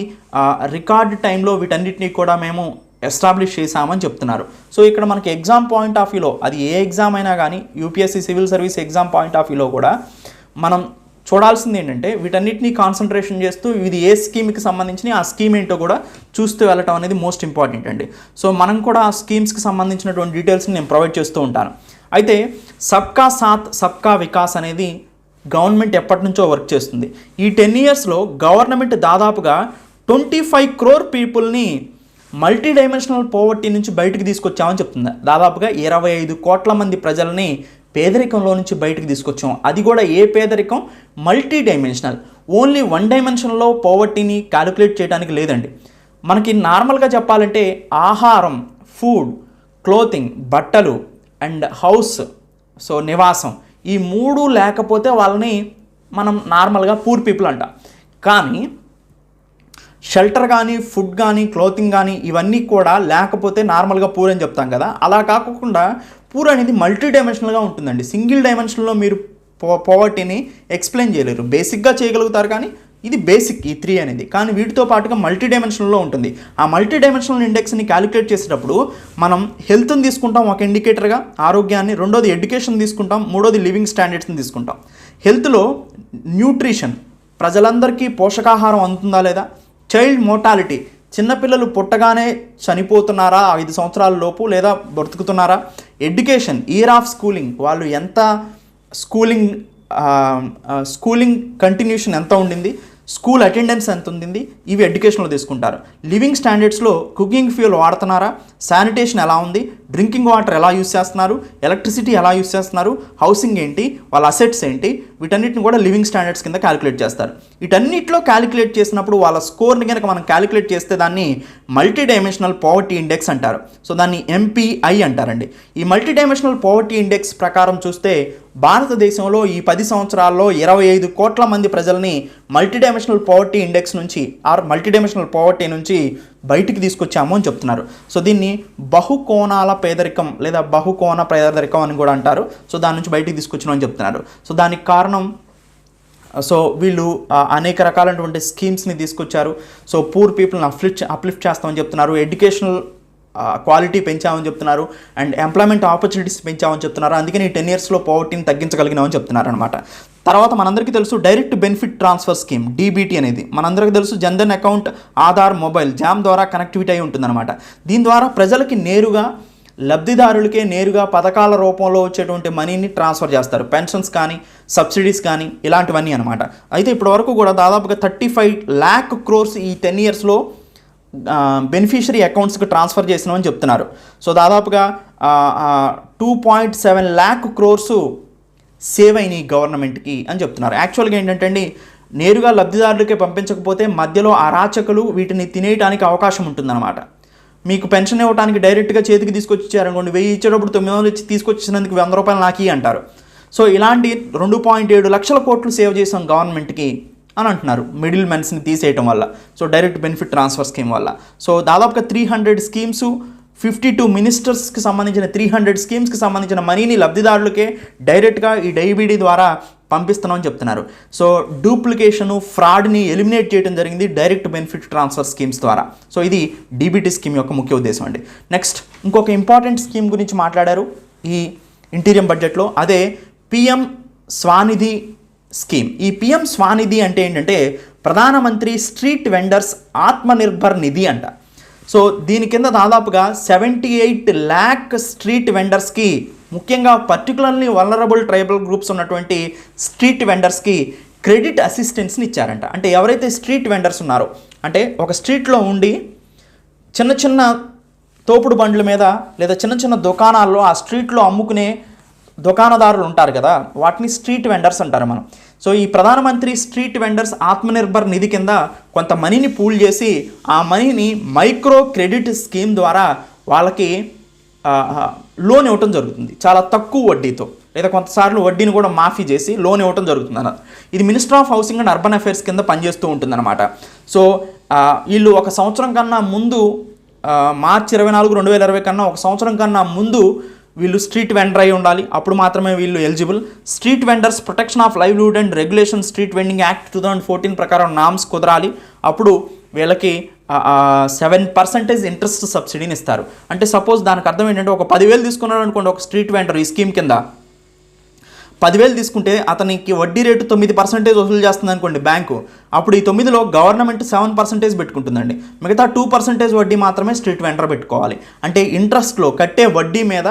రికార్డ్ టైంలో వీటన్నిటినీ కూడా మేము ఎస్టాబ్లిష్ చేశామని చెప్తున్నారు. సో ఇక్కడ మనకి ఎగ్జామ్ పాయింట్ ఆఫ్ వ్యూలో అది ఏ ఎగ్జామ్ అయినా కానీ UPSC civil service exam point of వ్యూలో కూడా మనం చూడాల్సింది ఏంటంటే వీటన్నిటినీ కాన్సన్ట్రేషన్ చేస్తూ ఇది ఏ స్కీమ్కి సంబంధించిన ఆ స్కీమ్ ఏంటో కూడా చూస్తూ వెళ్ళటం అనేది మోస్ట్ ఇంపార్టెంట్ అండి. సో మనం కూడా ఆ స్కీమ్స్కి సంబంధించినటువంటి డీటెయిల్స్ని నేను ప్రొవైడ్ చేస్తూ ఉంటాను. అయితే సబ్కా సాత్ సబ్కా వికాస్ అనేది గవర్నమెంట్ ఎప్పటి నుంచో వర్క్ చేస్తుంది. ఈ 10 yearsలో గవర్నమెంట్ దాదాపుగా 25 crore పీపుల్ని మల్టీ డైమెన్షనల్ పోవర్టీ నుంచి బయటకు తీసుకొచ్చామని చెప్తుంది. దాదాపుగా 25 కోట్ల మంది ప్రజల్ని పేదరికంలో నుంచి బయటకు తీసుకొచ్చాం. అది కూడా ఏ పేదరికం? Multidimensional. ఓన్లీ వన్ డైమెన్షన్లో పోవర్టీని క్యాలిక్యులేట్ చేయడానికి లేదండి. మనకి నార్మల్గా చెప్పాలంటే ఆహారం, ఫుడ్, క్లోతింగ్, బట్టలు అండ్ హౌస్, సో నివాసం, ఈ 3 లేకపోతే వాళ్ళని మనం నార్మల్గా పూర్ పీపుల్ అంటాం. కానీ షెల్టర్ కానీ, ఫుడ్ కానీ, క్లోతింగ్ కానీ ఇవన్నీ కూడా లేకపోతే నార్మల్గా పూర్ అని చెప్తాం కదా. అలా కాకుండా పూర్ అనేది మల్టీ డైమెన్షనల్గా ఉంటుందండి. సింగిల్ డైమెన్షన్లో మీరు పోవర్టీని ఎక్స్ప్లెయిన్ చేయలేరు. బేసిక్గా చేయగలుగుతారు కానీ ఇది బేసిక్ ఈ 3 అనేది. కానీ వీటితో పాటుగా మల్టీ డైమెన్షనల్లో ఉంటుంది. ఆ మల్టీ డైమెన్షనల్ ఇండెక్స్ని క్యాలిక్యులేట్ చేసేటప్పుడు మనం హెల్త్ని తీసుకుంటాం ఒక ఇండికేటర్గా, ఆరోగ్యాన్ని. రెండోది ఎడ్యుకేషన్ తీసుకుంటాం. మూడోది లివింగ్ స్టాండర్డ్స్ని తీసుకుంటాం. హెల్త్లో న్యూట్రిషన్, ప్రజలందరికీ పోషకాహారం అందుతుందా లేదా, చైల్డ్ మోర్టాలిటీ, చిన్నపిల్లలు పుట్టగానే చనిపోతున్నారా 5 సంవత్సరాల లోపు లేదా బ్రతుకుతున్నారా, ఎడ్యుకేషన్, ఇయర్ ఆఫ్ స్కూలింగ్, వాళ్ళు ఎంత స్కూలింగ్ కంటిన్యూషన్ ఎంత ఉండింది, స్కూల్ అటెండెన్స్ ఎంత ఉండింది, ఇవి ఎడ్యుకేషన్లో తీసుకుంటారు. లివింగ్ స్టాండర్డ్స్లో కుకింగ్ ఫ్యూయల్ వాడుతున్నారా, శానిటేషన్ ఎలా ఉంది, డ్రింకింగ్ వాటర్ ఎలా యూస్ చేస్తున్నారు, ఎలక్ట్రిసిటీ ఎలా యూస్ చేస్తున్నారు, హౌసింగ్ ఏంటి, వాళ్ళ అసెట్స్ ఏంటి, వీటన్నిటిని కూడా లివింగ్ స్టాండర్డ్స్ కింద క్యాలిక్యులేట్ చేస్తారు. వీటన్నిటిలో క్యాలిక్యులేట్ చేసినప్పుడు వాళ్ళ స్కోర్ని కనుక మనం క్యాలిక్యులేట్ చేస్తే దాన్ని మల్టీ డైమెన్షనల్ పావర్టీ ఇండెక్స్ అంటారు. సో దాన్ని MPI అంటారండి. ఈ మల్టీ డైమెన్షనల్ పావర్టీ ఇండెక్స్ ప్రకారం చూస్తే భారతదేశంలో ఈ 10 సంవత్సరాల్లో 25 కోట్ల మంది ప్రజల్ని మల్టీ డైమెన్షనల్ పావర్టీ ఇండెక్స్ నుంచి మల్టీ డైమెన్షనల్ పావర్టీ నుంచి బయటికి తీసుకొచ్చాము అని చెప్తున్నారు. సో దీన్ని బహుకోణాల పేదరికం లేదా బహుకోణ పేదరికం అని కూడా అంటారు. సో దాని నుంచి బయటికి తీసుకొచ్చినాం అని చెప్తున్నారు. సో దానికి కారణం, సో వీళ్ళు అనేక రకాలైనటువంటి స్కీమ్స్ని తీసుకొచ్చారు. సో పూర్ పీపుల్ని అప్లిఫ్ట్ చేస్తామని చెప్తున్నారు. ఎడ్యుకేషనల్ క్వాలిటీ పెంచామని చెప్తున్నారు. అండ్ ఎంప్లాయ్మెంట్ ఆపర్చునిటీస్ పెంచామని చెప్తున్నారు. అందుకని ఈ 10 yearsలో పోవర్టీని తగ్గించగలిగినామని చెప్తున్నారు అనమాట. తర్వాత మనందరికీ తెలుసు direct benefit transfer scheme, DBT అనేది మనందరికీ తెలుసు. Jan Dhan account, Aadhaar, mobile, jam ద్వారా కనెక్టివిటీ అయి ఉంటుందన్నమాట. దీని ద్వారా ప్రజలకి నేరుగా, లబ్ధిదారులకే నేరుగా పథకాల రూపంలో వచ్చేటువంటి మనీని ట్రాన్స్ఫర్ చేస్తారు. పెన్షన్స్ కానీ, సబ్సిడీస్ కానీ, ఇలాంటివన్నీ అనమాట. అయితే ఇప్పటివరకు కూడా దాదాపుగా 35 lakh crores ఈ 10 yearsలో బెనిఫిషరీ అకౌంట్స్కి ట్రాన్స్ఫర్ చేసినామని చెప్తున్నారు. సో దాదాపుగా 2.7 lakh crores సేవ్ అయినాయి గవర్నమెంట్కి అని చెప్తున్నారు. యాక్చువల్గా ఏంటంటే అండి, నేరుగా లబ్ధిదారులకే పంపించకపోతే మధ్యలో అరాచకులు వీటిని తినేయడానికి అవకాశం ఉంటుందన్నమాట. మీకు పెన్షన్ ఇవ్వడానికి డైరెక్ట్గా చేతికి తీసుకొచ్చి ఇచ్చారనుకోండి, 1000 ఇచ్చేటప్పుడు 900 ఇచ్చి తీసుకొచ్చినందుకు 100 రూపాయలు నాకు అంటారు. సో ఇలాంటి 2.7 లక్షల కోట్లు సేవ్ చేసాం గవర్నమెంట్కి అని అంటున్నారు, మిడిల్ మెన్స్ని తీసేయటం వల్ల. So direct benefit transfer scheme వల్ల. సో దాదాపుగా 300 స్కీమ్స్, 52 మినిస్టర్స్కి సంబంధించిన 300 స్కీమ్స్కి సంబంధించిన మనీని లబ్ధిదారులకే డైరెక్ట్గా ఈ DBT ద్వారా పంపిస్తున్నామని చెప్తున్నారు. సో డూప్లికేషను, ఫ్రాడ్ని ఎలిమినేట్ చేయడం జరిగింది డైరెక్ట్ బెనిఫిట్ ట్రాన్స్ఫర్ స్కీమ్స్ ద్వారా. సో ఇది DBT స్కీమ్ యొక్క ముఖ్య ఉద్దేశం అండి. నెక్స్ట్ ఇంకొక ఇంపార్టెంట్ స్కీమ్ గురించి మాట్లాడారు ఈ ఇంటీరియం బడ్జెట్లో, అదే PM స్వానిధి స్కీమ్. ఈ PM స్వానిధి అంటే ఏంటంటే ప్రధానమంత్రి స్ట్రీట్ వెండర్స్ ఆత్మనిర్భర్ నిధి అంట. సో దీని కింద దాదాపుగా 78 lakh స్ట్రీట్ వెండర్స్కి, ముఖ్యంగా పర్టికులర్లీ వల్నరబుల్ ట్రైబల్ గ్రూప్స్ ఉన్నటువంటి స్ట్రీట్ వెండర్స్కి క్రెడిట్ అసిస్టెన్స్ని ఇచ్చారంట. అంటే ఎవరైతే స్ట్రీట్ వెండర్స్ ఉన్నారో, అంటే ఒక స్ట్రీట్లో ఉండి చిన్న చిన్న తోపుడు బండ్ల మీద లేదా చిన్న చిన్న దుకాణాల్లో ఆ స్ట్రీట్లో అమ్ముకునే దుకాణదారులు ఉంటారు కదా, వాటిని స్ట్రీట్ వెండర్స్ అంటారు మనం. సో ఈ ప్రధానమంత్రి స్ట్రీట్ వెండర్స్ ఆత్మనిర్భర్ నిధి కింద కొంత మనీని పూల్ చేసి ఆ మనీని మైక్రో క్రెడిట్ స్కీమ్ ద్వారా వాళ్ళకి లోన్ ఇవ్వటం జరుగుతుంది, చాలా తక్కువ వడ్డీతో, లేదా కొంతసార్లు వడ్డీని కూడా మాఫీ చేసి లోన్ ఇవ్వటం జరుగుతుంది అన్నది. ఇది minister of housing and urban affairs కింద పనిచేస్తూ ఉంటుందన్నమాట. సో వీళ్ళు ఒక సంవత్సరం కన్నా ముందు, మార్చి 24, 2020 కన్నా ఒక సంవత్సరం కన్నా ముందు వీళ్ళు స్ట్రీట్ వెండర్ అయి ఉండాలి. అప్పుడు మాత్రమే వీళ్ళు eligible. Street vendors protection of livelihood and regulation street vending act 2014 ప్రకారం నామ్స్ కుదరాలి. అప్పుడు వీళ్ళకి 7% ఇంట్రెస్ట్ సబ్సిడీని ఇస్తారు. అంటే సపోజ్ దానికి అర్థం ఏంటంటే, ఒక 10,000 తీసుకున్నాడు అనుకోండి ఒక స్ట్రీట్ వెండర్ ఈ స్కీమ్ కింద, 10,000 తీసుకుంటే అతనికి వడ్డీ రేటు 9% వసూలు చేస్తుంది అనుకోండి బ్యాంకు. అప్పుడు ఈ 9లో గవర్నమెంట్ 7% పెట్టుకుంటుందండి. మిగతా 2% వడ్డీ మాత్రమే స్ట్రీట్ వెండర్ పెట్టుకోవాలి. అంటే ఇంట్రెస్ట్లో కట్టే వడ్డీ మీద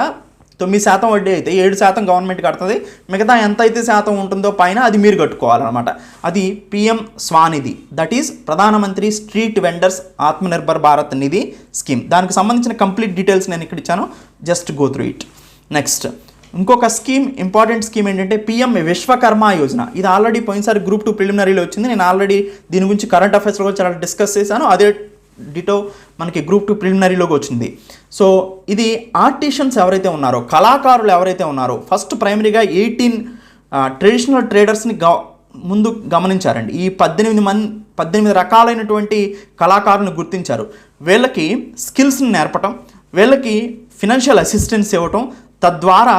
9% వడ్డీ అయితే 7% గవర్నమెంట్ కడుతుంది. మిగతా ఎంత అయితే శాతం ఉంటుందో పైన అది మీరు కట్టుకోవాలన్నమాట. అది PM స్వానిధి, దట్ ఈజ్ ప్రధానమంత్రి స్ట్రీట్ వెండర్స్ ఆత్మనిర్భర్ భారత్ నిధి స్కీమ్. దానికి సంబంధించిన కంప్లీట్ డీటెయిల్స్ నేను ఇక్కడ ఇచ్చాను, just go through it. Next ఇంకొక స్కీమ్, ఇంపార్టెంట్ స్కీమ్ ఏంటంటే పిఎం విశ్వకర్మ యోజన. ఇది ఆల్రెడీ పోయినసారి గ్రూప్ 2 ప్రిలిమినరీలో వచ్చింది. నేను ఆల్రెడీ దీని గురించి కరెంట్ అఫైర్స్లో కూడా చాలా డిస్కస్ చేశాను. అదే డిటో మనకి గ్రూప్ 2 ప్రిలిమినరీలోకి వచ్చింది. సో ఇది ఆర్టిషన్స్ ఎవరైతే ఉన్నారో, కళాకారులు ఎవరైతే ఉన్నారో, ఫస్ట్ ప్రైమరీగా 18 ట్రెడిషనల్ ట్రేడర్స్ని ముందు గమనించారండి. ఈ 18 రకాలైనటువంటి కళాకారులను గుర్తించారు. వీళ్ళకి స్కిల్స్ని నేర్పటం, వీళ్ళకి ఫినాన్షియల్ అసిస్టెన్స్ ఇవ్వటం, తద్వారా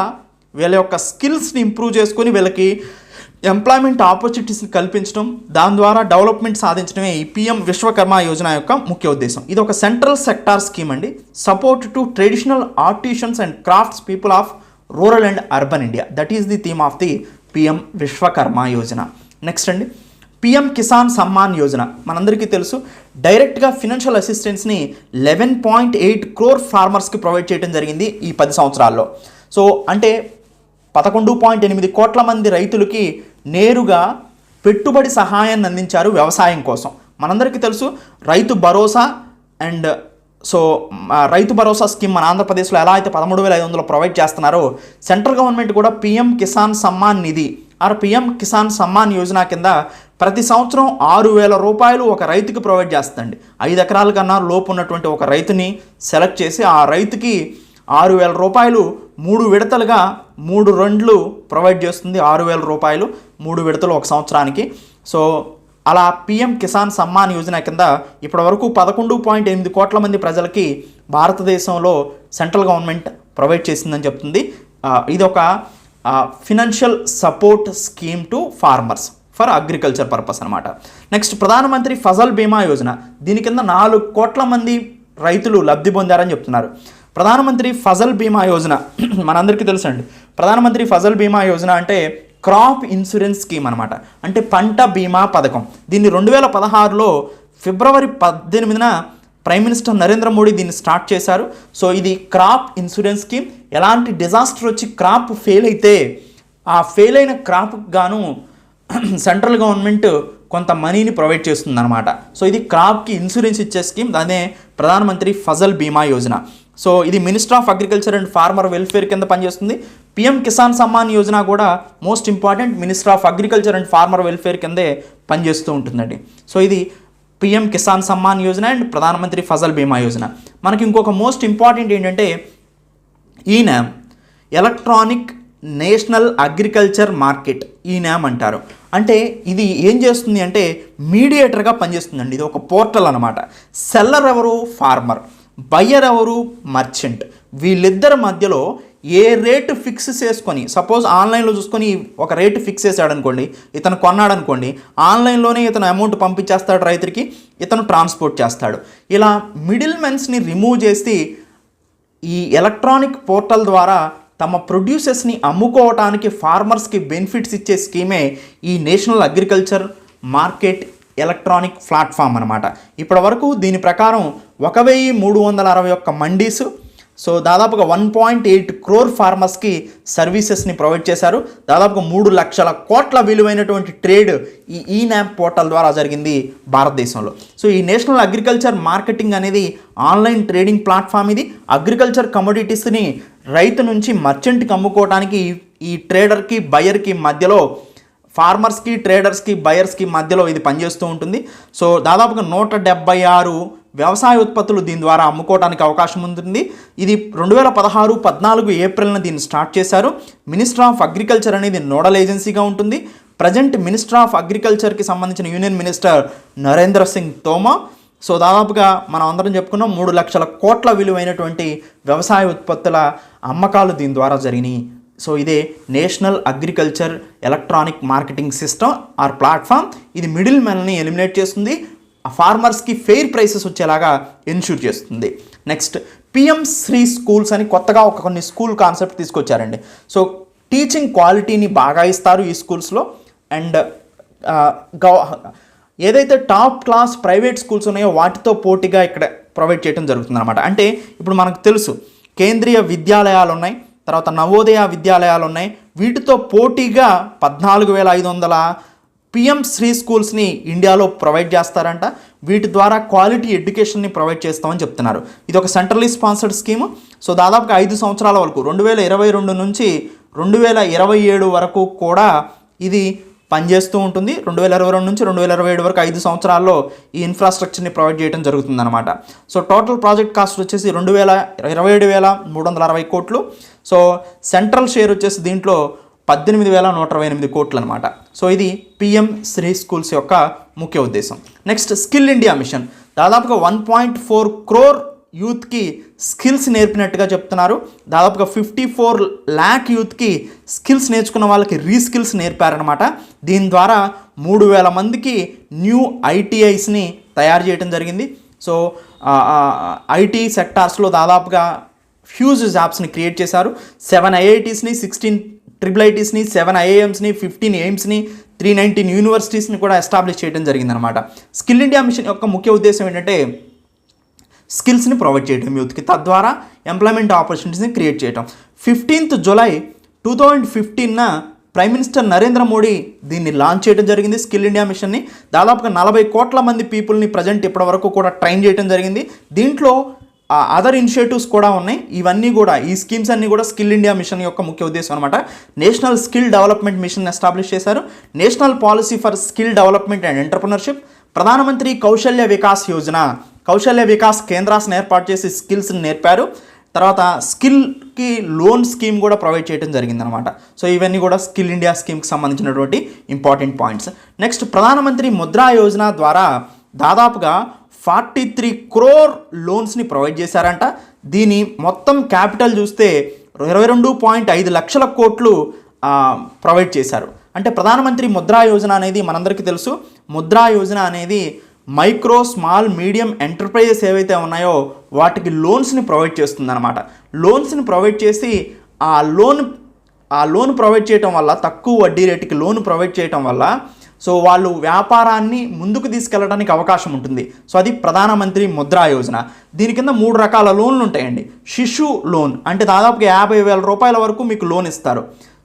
వీళ్ళ యొక్క స్కిల్స్ని ఇంప్రూవ్ చేసుకొని వీళ్ళకి ఎంప్లాయ్మెంట్ ఆపర్చునిటీస్ని కల్పించడం, దాని ద్వారా డెవలప్మెంట్ సాధించడమే ఈ పిఎం విశ్వకర్మ యోజన యొక్క ముఖ్య ఉద్దేశం. ఇది ఒక సెంట్రల్ సెక్టార్ స్కీమ్ అండి. Support to traditional artisans and crafts people of rural and urban India. That is the theme of the PM Vishwakarma Yojana. Next అండి, పిఎం కిసాన్ సమ్మాన్ యోజన. మనందరికీ తెలుసు, డైరెక్ట్గా ఫినాన్షియల్ అసిస్టెన్స్ని 11.8 crore ఫార్మర్స్కి ప్రొవైడ్ చేయడం జరిగింది ఈ 10 సంవత్సరాల్లో. సో అంటే 11.8 కోట్ల మంది రైతులకి నేరుగా పెట్టుబడి సహాయాన్ని అందించారు వ్యవసాయం కోసం. మనందరికీ తెలుసు రైతు భరోసా అండ్ రైతు భరోసా స్కీమ్ మన ఆంధ్రప్రదేశ్లో ఎలా అయితే 13,500 ప్రొవైడ్ చేస్తున్నారో, సెంట్రల్ గవర్నమెంట్ కూడా PM Kisan Samman Nidhi are PM Kisan Samman Yojana కింద ప్రతి సంవత్సరం 6,000 రూపాయలు ఒక రైతుకి ప్రొవైడ్ చేస్తుందండి. 5 ఎకరాల కన్నా లోపు ఉన్నటువంటి ఒక రైతుని సెలెక్ట్ చేసి ఆ రైతుకి 6,000 రూపాయలు 3 విడతలుగా 3 రౌండ్లు ప్రొవైడ్ చేస్తుంది. 6,000 రూపాయలు 3 విడతలు ఒక సంవత్సరానికి. సో అలా పిఎం కిసాన్ సమ్మాన్ యోజన కింద ఇప్పటి వరకు 11.8 కోట్ల మంది ప్రజలకి భారతదేశంలో సెంట్రల్ గవర్నమెంట్ ప్రొవైడ్ చేసిందని చెప్తుంది. ఇది ఒక financial support scheme to farmers for agriculture purpose అనమాట. నెక్స్ట్, ప్రధానమంత్రి ఫసల్ బీమా యోజన. దీని కింద 4 కోట్ల మంది రైతులు లబ్ధి పొందారని చెప్తున్నారు. ప్రధానమంత్రి ఫసల్ బీమా యోజన మనందరికీ తెలుసండి. ప్రధానమంత్రి ఫసల్ బీమా యోజన అంటే క్రాప్ ఇన్సూరెన్స్ స్కీమ్ అనమాట. అంటే పంట బీమా పథకం. దీన్ని 2016లో ఫిబ్రవరి 18న ప్రైమ్ మినిస్టర్ నరేంద్ర మోడీ దీన్ని స్టార్ట్ చేశారు. సో ఇది క్రాప్ ఇన్సూరెన్స్ స్కీమ్. ఎలాంటి డిజాస్టర్ వచ్చి క్రాప్ ఫెయిల్ అయితే ఆ ఫెయిల్ అయిన క్రాప్కి గాను సెంట్రల్ గవర్నమెంట్ కొంత మనీని ప్రొవైడ్ చేస్తుందన్నమాట. సో ఇది క్రాప్కి ఇన్సూరెన్స్ ఇచ్చే స్కీమ్, దానే ప్రధానమంత్రి ఫసల్ బీమా యోజన. సో ఇది minister of agriculture and farmer welfare కింద పనిచేస్తుంది. పిఎం కిసాన్ సమ్మాన్ యోజన కూడా most important, minister of agriculture and farmer welfare కిందే పనిచేస్తూ ఉంటుందండి. సో ఇది పిఎం కిసాన్ సమ్మాన్ యోజన అండ్ ప్రధానమంత్రి ఫసల్ బీమా యోజన. మనకి ఇంకొక మోస్ట్ ఇంపార్టెంట్ ఏంటంటే eNAM, electronic national agriculture market, eNAM అంటారు. అంటే ఇది ఏం చేస్తుంది అంటే మీడియేటర్గా పనిచేస్తుందండి. ఇది ఒక పోర్టల్ అనమాట. సెల్లర్ ఎవరు? ఫార్మర్. బయ్యర్ ఎవరు? మర్చెంట్. వీళ్ళిద్దరి మధ్యలో ఏ రేటు ఫిక్స్ చేసుకొని, సపోజ్ ఆన్లైన్లో చూసుకొని ఒక రేటు ఫిక్స్ చేశాడు అనుకోండి, ఇతను కొన్నాడు అనుకోండి, ఆన్లైన్లోనే ఇతను అమౌంట్ పంపించేస్తాడు రైతుకి, ఇతను ట్రాన్స్పోర్ట్ చేస్తాడు. ఇలా మిడిల్ మెన్స్ని రిమూవ్ చేసి ఈ ఎలక్ట్రానిక్ పోర్టల్ ద్వారా తమ ప్రొడ్యూసర్స్ని అమ్ముకోవటానికి ఫార్మర్స్కి బెనిఫిట్స్ ఇచ్చే స్కీమే ఈ national agriculture market electronic platform అనమాట. ఇప్పటి వరకు దీని ప్రకారం 1,361 మండీస్, సో దాదాపుగా 1.8 crore ఫార్మర్స్కి సర్వీసెస్ని ప్రొవైడ్ చేశారు. దాదాపుగా 3 లక్షల కోట్ల విలువైనటువంటి ట్రేడ్ ఈ ఈనామ్ పోర్టల్ ద్వారా జరిగింది భారతదేశంలో. సో ఈ నేషనల్ అగ్రికల్చర్ మార్కెటింగ్ అనేది ఆన్లైన్ ట్రేడింగ్ ప్లాట్ఫామ్. ఇది అగ్రికల్చర్ కమోడిటీస్ని రైతు నుంచి మర్చెంట్కి అమ్ముకోవడానికి ఈ ట్రేడర్కి బయర్కి మధ్యలో, ఫార్మర్స్కి ట్రేడర్స్కి బయర్స్కి మధ్యలో ఇది పనిచేస్తూ ఉంటుంది. సో దాదాపుగా 176 వ్యవసాయ ఉత్పత్తులు దీని ద్వారా అమ్ముకోవడానికి అవకాశం ఉంటుంది. ఇది 2016-14 ఏప్రిల్న దీన్ని స్టార్ట్ చేశారు. మినిస్టర్ ఆఫ్ అగ్రికల్చర్ అనేది నోడల్ ఏజెన్సీగా ఉంటుంది. ప్రజెంట్ మినిస్టర్ ఆఫ్ అగ్రికల్చర్కి సంబంధించిన union minister Narendra Singh Tomar. So దాదాపుగా మనం అందరం చెప్పుకున్నాం 3 లక్షల కోట్ల విలువైనటువంటి వ్యవసాయ ఉత్పత్తుల అమ్మకాలు దీని ద్వారా జరిగినాయి. సో ఇదే national agriculture electronic marketing system or platform. ఇది మిడిల్ మెన్ని ఎలిమినేట్ చేస్తుంది, ఆ ఫార్మర్స్కి ఫెయిర్ ప్రైసెస్ వచ్చేలాగా ఎన్ష్యూర్ చేస్తుంది. నెక్స్ట్, పిఎం శ్రీ స్కూల్స్ అని కొత్తగా కొన్ని స్కూల్ కాన్సెప్ట్ తీసుకొచ్చారండి. సో టీచింగ్ క్వాలిటీని బాగా ఇస్తారు ఈ స్కూల్స్లో. అండ్ ఏదైతే టాప్ క్లాస్ ప్రైవేట్ స్కూల్స్ ఉన్నాయో వాటితో పోటీగా ఇక్కడ ప్రొవైడ్ చేయడం జరుగుతుందన్నమాట. అంటే ఇప్పుడు మనకు తెలుసు కేంద్రీయ విద్యాలయాలు ఉన్నాయి, తర్వాత నవోదయ విద్యాలయాలు ఉన్నాయి. వీటితో పోటీగా 14,500 పిఎం శ్రీ స్కూల్స్ని ఇండియాలో ప్రొవైడ్ చేస్తారంట. వీటి ద్వారా క్వాలిటీ ఎడ్యుకేషన్ని ప్రొవైడ్ చేస్తామని చెప్తున్నారు. ఇది ఒక సెంట్రల్లీ స్పాన్సర్డ్ స్కీము. సో దాదాపుగా 5 సంవత్సరాల వరకు 2022 నుంచి 2027 వరకు కూడా ఇది పనిచేస్తూ ఉంటుంది. 2022 నుంచి 2027 వరకు 5 సంవత్సరాల్లో ఈ ఇన్ఫ్రాస్ట్రక్చర్ని ప్రొవైడ్ చేయడం జరుగుతుందన్నమాట. సో టోటల్ ప్రాజెక్ట్ కాస్ట్ వచ్చేసి 27,360 కోట్లు. సో సెంట్రల్ షేర్ వచ్చేసి దీంట్లో 18,128 కోట్లు అనమాట. సో ఇది పిఎం శ్రీ స్కూల్స్ యొక్క ముఖ్య ఉద్దేశం. Next skill India mission. దాదాపుగా 1.4 crore యూత్కి స్కిల్స్ నేర్పినట్టుగా చెప్తున్నారు. దాదాపుగా 54 lakh యూత్కి స్కిల్స్ నేర్చుకున్న వాళ్ళకి రీస్కిల్స్ నేర్పారనమాట. దీని ద్వారా 3,000 మందికి న్యూ ఐటీఐస్ని తయారు చేయడం జరిగింది. సో ఐటీ సెక్టార్స్లో దాదాపుగా హ్యూజ్ జాబ్స్ని క్రియేట్ చేశారు. 7 IITsని, 16 IIITsని, 7 IIMsని, 15 AIIMsని, 319 యూనివర్సిటీస్ని కూడా ఎస్టాబ్లిష్ చేయడం జరిగిందనమాట. స్కిల్ ఇండియా మిషన్ యొక్క ముఖ్య ఉద్దేశం ఏంటంటే స్కిల్స్ని ప్రొవైడ్ చేయడం యూత్కి, తద్వారా ఎంప్లాయ్మెంట్ ఆపర్చునిటీస్ని క్రియేట్ చేయడం. 15th July 2015 prime minister Narendra Modi దీన్ని లాంచ్ చేయడం జరిగింది. స్కిల్ ఇండియా మిషన్ని దాదాపుగా 40 కోట్ల మంది పీపుల్ని ప్రజెంట్ ఇప్పటివరకు కూడా ట్రైన్ చేయడం జరిగింది. దీంట్లో అదర్ ఇనిషియేటివ్స్ కూడా ఉన్నాయి. ఇవన్నీ కూడా ఈ స్కీమ్స్ అన్నీ కూడా స్కిల్ ఇండియా మిషన్ యొక్క ముఖ్య ఉద్దేశం అనమాట. National skill development mission establish చేశారు. National policy for skill development and entrepreneurship, Pradhan Mantri Kaushal Vikas Yojana, Kausalya Vikas కేంద్రాలను ఏర్పాటు చేసి స్కిల్స్ని నేర్పారు. తర్వాత స్కిల్కి లోన్ స్కీమ్ కూడా ప్రొవైడ్ చేయడం జరిగిందనమాట. సో ఇవన్నీ కూడా స్కిల్ ఇండియా స్కీమ్కి సంబంధించినటువంటి ఇంపార్టెంట్ పాయింట్స్. నెక్స్ట్ ప్రధానమంత్రి ముద్రా యోజన ద్వారా దాదాపుగా 43 crore లోన్స్ని ప్రొవైడ్ చేశారంట. దీని మొత్తం క్యాపిటల్ చూస్తే 22.5 లక్షల కోట్లు ప్రొవైడ్ చేశారు. అంటే ప్రధానమంత్రి ముద్రా యోజన అనేది మనందరికీ తెలుసు. ముద్రా యోజన అనేది మైక్రో, స్మాల్, మీడియం ఎంటర్ప్రైజెస్ ఏవైతే ఉన్నాయో వాటికి లోన్స్ని ప్రొవైడ్ చేస్తుందన్నమాట. లోన్స్ని ప్రొవైడ్ చేసి ఆ లోన్ ప్రొవైడ్ చేయటం వల్ల, తక్కువ వడ్డీ రేటుకి లోన్ ప్రొవైడ్ చేయటం వల్ల సో వాళ్ళు వ్యాపారాన్ని ముందుకు తీసుకెళ్ళడానికి అవకాశం ఉంటుంది. సో అది ప్రధానమంత్రి ముద్రా యోజన. దీని కింద 3 రకాల లోన్లు ఉంటాయండి. శిశు లోన్ అంటే దాదాపుగా 50,000 రూపాయల వరకు మీకు లోన్ ఇస్తారు.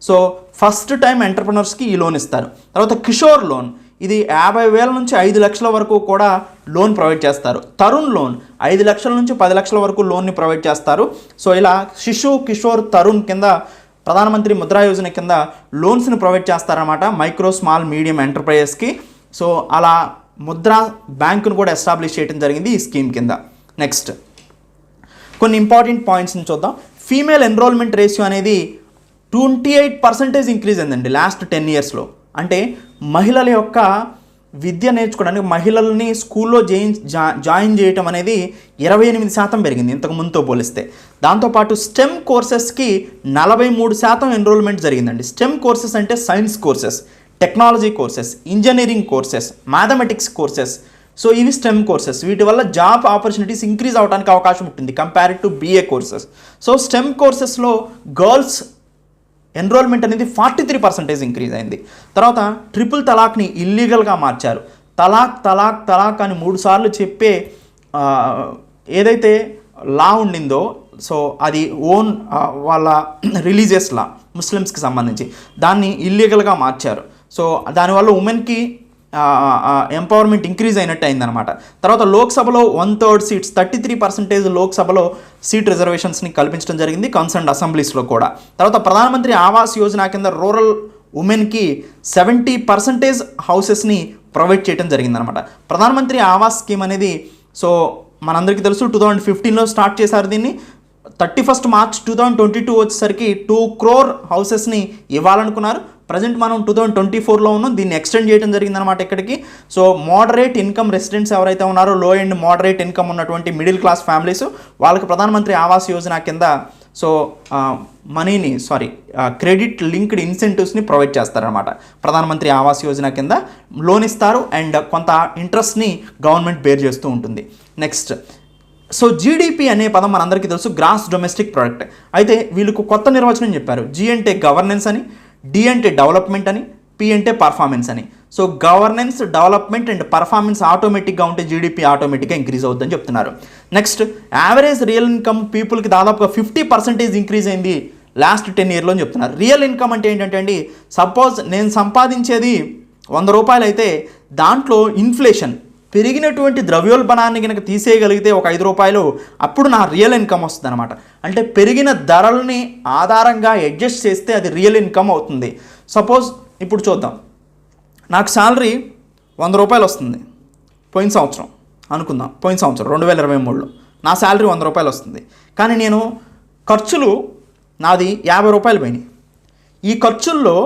సో ఫస్ట్ టైం ఎంటర్ప్రినర్స్కి ఈ లోన్ ఇస్తారు. తర్వాత కిషోర్ లోన్, ఇది 50,000 నుంచి 5 లక్షల వరకు కూడా లోన్ ప్రొవైడ్ చేస్తారు. తరుణ్ లోన్ 5 లక్షల నుంచి 10 లక్షల వరకు లోన్ని ప్రొవైడ్ చేస్తారు. సో ఇలా శిశు, కిషోర్, తరుణ్ కింద ప్రధానమంత్రి ముద్రా యోజన కింద లోన్స్ని ప్రొవైడ్ చేస్తారన్నమాట మైక్రో, స్మాల్, మీడియం ఎంటర్ప్రైజెస్కి. సో అలా ముద్రా బ్యాంకును కూడా ఎస్టాబ్లిష్ చేయడం జరిగింది ఈ స్కీమ్ కింద. నెక్స్ట్ కొన్ని ఇంపార్టెంట్ పాయింట్స్ని చూద్దాం. ఫీమేల్ ఎన్రోల్మెంట్ రేషియో అనేది 28% ఇంక్రీజ్ అయిందండి లాస్ట్ 10 yearsలో. అంటే మహిళల యొక్క విద్య నేర్చుకోవడానికి మహిళల్ని స్కూల్లో జాయిన్ చేయటం అనేది 28% పెరిగింది ఇంతకు ముందుతో పోలిస్తే. దాంతోపాటు స్టెమ్ కోర్సెస్కి 43% ఎన్రోల్మెంట్ జరిగిందండి. స్టెమ్ కోర్సెస్ అంటే science courses, technology courses, engineering courses, mathematics courses. So ఇవి స్టెమ్ కోర్సెస్. వీటి వల్ల జాబ్ ఆపర్చునిటీస్ ఇంక్రీజ్ అవడానికి అవకాశం ఉంటుంది compared to BA courses. So STEM కోర్సెస్లో గర్ల్స్ ఎన్రోల్మెంట్ అనేది 43% ఇంక్రీజ్ అయింది. తర్వాత ట్రిపుల్ తలాక్ని ఇల్లీగల్గా మార్చారు. తలాక్ అని 3 సార్లు చెప్పే ఏదైతే లా ఉండిందో సో అది ఓన్ వాళ్ళ రిలీజియస్ లా ముస్లిమ్స్కి సంబంధించి దాన్ని ఇల్లీగల్గా మార్చారు. సో దానివల్ల ఉమెన్కి ఎంపవర్మెంట్ ఇంక్రీజ్ అయినట్టు అయిందనమాట. తర్వాత లోక్సభలో 1/3 సీట్స్ 33% లోక్సభలో సీట్ రిజర్వేషన్స్ని కల్పించడం జరిగింది కన్సర్న్డ్ అసెంబ్లీస్లో కూడా. తర్వాత ప్రధానమంత్రి ఆవాస్ యోజన కింద రూరల్ ఉమెన్కి 70% హౌసెస్ని ప్రొవైడ్ చేయడం జరిగిందనమాట. ప్రధానమంత్రి ఆవాస్ స్కీమ్ అనేది సో మనందరికీ తెలుసు 2015లో స్టార్ట్ చేశారు. దీన్ని 31 March 2022 వచ్చేసరికి 2 crore హౌసెస్ని ఇవ్వాలనుకున్నారు. ప్రజెంట్ మనం 2024లో ఉన్నాం. దీన్ని ఎక్స్టెండ్ చేయడం జరిగిందనమాట ఇక్కడికి. సో మోడరేట్ ఇన్కమ్ రెసిడెంట్స్ ఎవరైతే ఉన్నారో లో అండ్ మోడరేట్ ఇన్కమ్ ఉన్నటువంటి మిడిల్ క్లాస్ ఫ్యామిలీస్ వాళ్ళకి ప్రధానమంత్రి ఆవాస్ యోజన కింద సో క్రెడిట్ లింక్డ్ ఇన్సెంటివ్స్ని ప్రొవైడ్ చేస్తారనమాట. ప్రధానమంత్రి ఆవాస్ యోజన కింద లోన్ ఇస్తారు అండ్ కొంత ఇంట్రెస్ట్ని గవర్నమెంట్ బేర్ చేస్తూ ఉంటుంది. నెక్స్ట్ సో జీడిపి అనే పదం మనందరికీ తెలుసు, గ్రాస్ డొమెస్టిక్ ప్రోడక్ట్. అయితే వీళ్ళకు కొత్త నిర్వచనం చెప్పారు. G అంటే గవర్నెన్స్ అని, D అంటే డెవలప్మెంట్ అని, P అంటే పర్ఫార్మెన్స్ అని. So governance, development and performance ఆటోమేటిక్గా ఉంటే జీడిపి ఆటోమేటిక్గా ఇంక్రీజ్ అవుతుందని చెప్తున్నారు. నెక్స్ట్ యావరేజ్ రియల్ ఇన్కమ్ పీపుల్కి దాదాపుగా 50% ఇంక్రీజ్ అయింది లాస్ట్ 10 yearsలో అని చెప్తున్నారు. రియల్ ఇన్కమ్ అంటే ఏంటంటే అండి, సపోజ్ నేను సంపాదించేది 100 రూపాయలు అయితే దాంట్లో ఇన్ఫ్లేషన్ పెరిగినటువంటి ద్రవ్యోల్బణాన్ని కనుక తీసేయగలిగితే ఒక 5 రూపాయలు, అప్పుడు నా రియల్ ఇన్కమ్ వస్తుంది అనమాట. అంటే పెరిగిన ధరల్ని ఆధారంగా అడ్జస్ట్ చేస్తే అది రియల్ ఇన్కమ్ అవుతుంది. సపోజ్ ఇప్పుడు చూద్దాం, నాకు శాలరీ 100 రూపాయలు వస్తుంది పోయిన సంవత్సరం అనుకుందాం, పోయిన సంవత్సరం 2023లో నా శాలరీ 100 రూపాయలు వస్తుంది. కానీ నేను ఖర్చులు నాది 50 రూపాయలు పోయినాయి. ఈ ఖర్చుల్లో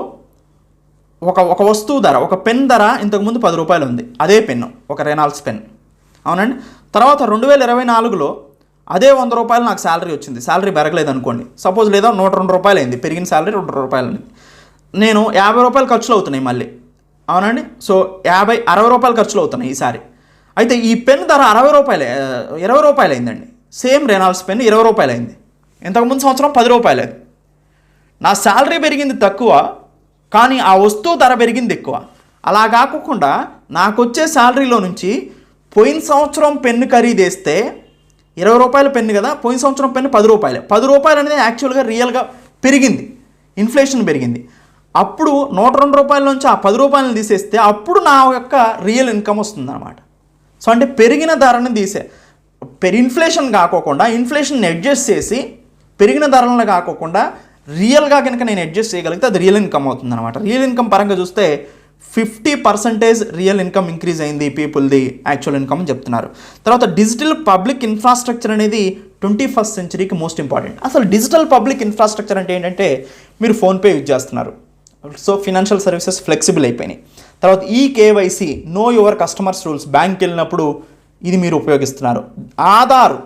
ఒక వస్తువు ధర, ఒక పెన్ ధర ఇంతకుముందు 10 రూపాయలు ఉంది, అదే పెన్ను, ఒక రెనాల్డ్స్ పెన్, అవునండి. తర్వాత 2024లో అదే 100 రూపాయలు నాకు శాలరీ వచ్చింది, శాలరీ పెరగలేదు అనుకోండి, సపోజ్, లేదా 102 రూపాయలు అయింది, పెరిగిన శాలరీ 2 రూపాయలు అయింది. నేను 50 రూపాయలు ఖర్చులు అవుతున్నాయి మళ్ళీ, అవునండి. సో 60 రూపాయలు ఖర్చులు అవుతున్నాయి ఈసారి. అయితే ఈ పెన్ ధర 20 రూపాయలు అయిందండి. సేమ్ రెనాల్డ్స్ పెన్ 20 రూపాయలు అయింది, ఇంతకుముందు సంవత్సరం 10 రూపాయలు అయింది. నా శాలరీ పెరిగింది తక్కువ, కానీ ఆ వస్తువు ధర పెరిగింది ఎక్కువ. అలా కాకుండా నాకు వచ్చే శాలరీలో నుంచి పోయిన సంవత్సరం పెన్ను ఖరీదేస్తే 20 రూపాయల పెన్ను కదా, పోయిన సంవత్సరం పెన్ను 10 రూపాయలు. 10 రూపాయలు అనేది యాక్చువల్గా రియల్గా పెరిగింది, ఇన్ఫ్లేషన్ పెరిగింది. అప్పుడు 102 రూపాయల నుంచి ఆ 10 రూపాయలను తీసేస్తే అప్పుడు నా యొక్క రియల్ ఇన్కమ్ వస్తుంది అనమాట. సో అంటే పెరిగిన ధరని ఇన్ఫ్లేషన్ కాకోకుండా, ఇన్ఫ్లేషన్ అడ్జస్ట్ చేసి పెరిగిన ధరలను కాకోకుండా రియల్గా కనుక నేను అడ్జస్ట్ చేయగలిగితే అది రియల్ ఇన్కమ్ అవుతుంది అనమాట. రియల్ ఇన్కమ్ పరంగా చూస్తే 50% రియల్ ఇన్కమ్ ఇంక్రీజ్ అయింది పీపుల్ది యాక్చువల్ ఇన్కమ్ అని చెప్తున్నారు. తర్వాత డిజిటల్ పబ్లిక్ ఇన్ఫ్రాస్ట్రక్చర్ అనేది 21st సెంచరీకి మోస్ట్ ఇంపార్టెంట్. అసలు డిజిటల్ పబ్లిక్ ఇన్ఫ్రాస్ట్రక్చర్ అంటే ఏంటంటే, మీరు ఫోన్పే యూజ్ చేస్తున్నారు, సో ఫినాన్షియల్ సర్వీసెస్ ఫ్లెక్సిబుల్ అయిపోయినాయి. తర్వాత eKYC, know your customers rules, బ్యాంక్కి వెళ్ళినప్పుడు ఇది మీరు ఉపయోగిస్తున్నారు. ఆధార్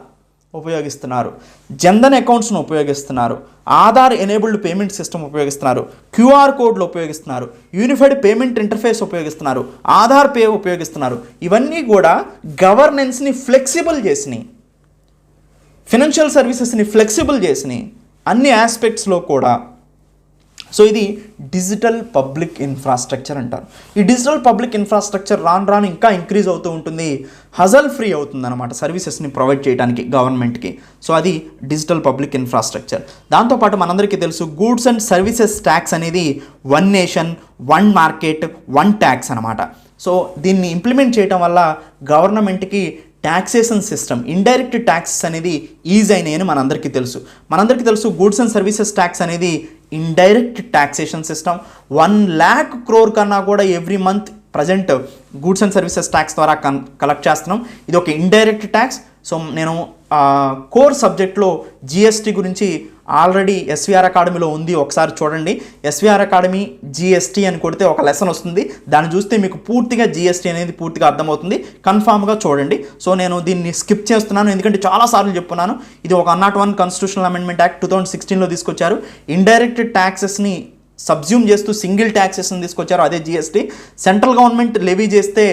ఉపయోగిస్తున్నారు, జన్ధన్ అకౌంట్స్ను ఉపయోగిస్తున్నారు, ఆధార్ ఎనేబుల్డ్ పేమెంట్ సిస్టమ్ ఉపయోగిస్తున్నారు, క్యూఆర్ కోడ్లు ఉపయోగిస్తున్నారు, యూనిఫైడ్ పేమెంట్ ఇంటర్ఫేస్ ఉపయోగిస్తున్నారు, ఆధార్ పే ఉపయోగిస్తున్నారు. ఇవన్నీ కూడా గవర్నెన్స్ని ఫ్లెక్సిబుల్ చేసినాయి, ఫినాన్షియల్ సర్వీసెస్ని ఫ్లెక్సిబుల్ చేసినాయి అన్ని ఆస్పెక్ట్స్లో కూడా. సో ఇది డిజిటల్ పబ్లిక్ ఇన్ఫ్రాస్ట్రక్చర్ అంటారు. ఈ డిజిటల్ పబ్లిక్ ఇన్ఫ్రాస్ట్రక్చర్ రాను ఇంకా ఇంక్రీజ్ అవుతూ ఉంటుంది, హజల్ ఫ్రీ అవుతుంది అనమాట సర్వీసెస్ని ప్రొవైడ్ చేయడానికి గవర్నమెంట్కి. సో అది డిజిటల్ పబ్లిక్ ఇన్ఫ్రాస్ట్రక్చర్. దాంతోపాటు మనందరికీ తెలుసు, గూడ్స్ అండ్ సర్వీసెస్ ట్యాక్స్ అనేది 1 నేషన్ 1 మార్కెట్ 1 ట్యాక్స్ అనమాట. సో దీన్ని ఇంప్లిమెంట్ చేయడం వల్ల గవర్నమెంట్కి ట్యాక్సేషన్ సిస్టమ్, ఇండైరెక్ట్ ట్యాక్సెస్ అనేది ఈజీ అయినాయి అని మనందరికీ తెలుసు. గూడ్స్ అండ్ సర్వీసెస్ ట్యాక్స్ అనేది indirect taxation system. 1 lakh crore కన్నా కూడా every month present goods and services tax ద్వారా కలెక్ట్ చేస్తున్నాం. ఇది ఒక ఇండైరెక్ట్ ట్యాక్స్. సో నేను కోర్ సబ్జెక్ట్లో జిఎస్టీ గురించి ఆల్రెడీ ఎస్విఆర్ అకాడమీలో ఉంది, ఒకసారి చూడండి. ఎస్విఆర్ అకాడమీ జిఎస్టీ అని కొడితే ఒక లెసన్ వస్తుంది, దాన్ని చూస్తే మీకు పూర్తిగా జిఎస్టీ అనేది పూర్తిగా అర్థమవుతుంది. కన్ఫామ్గా చూడండి. సో నేను దీన్ని స్కిప్ చేస్తున్నాను, ఎందుకంటే చాలాసార్లు చెప్పున్నాను, ఇది ఒక 101 కాన్స్టిట్యూషనల్ అమెండ్మెంట్ యాక్ట్ 2016లో తీసుకొచ్చారు. ఇండైరెక్ట్ ట్యాక్సెస్ని సబ్జ్యూమ్ చేస్తూ సింగిల్ ట్యాక్సెస్ని తీసుకొచ్చారు, అదే జిఎస్టీ. సెంట్రల్ గవర్నమెంట్ లెవీ చేస్తే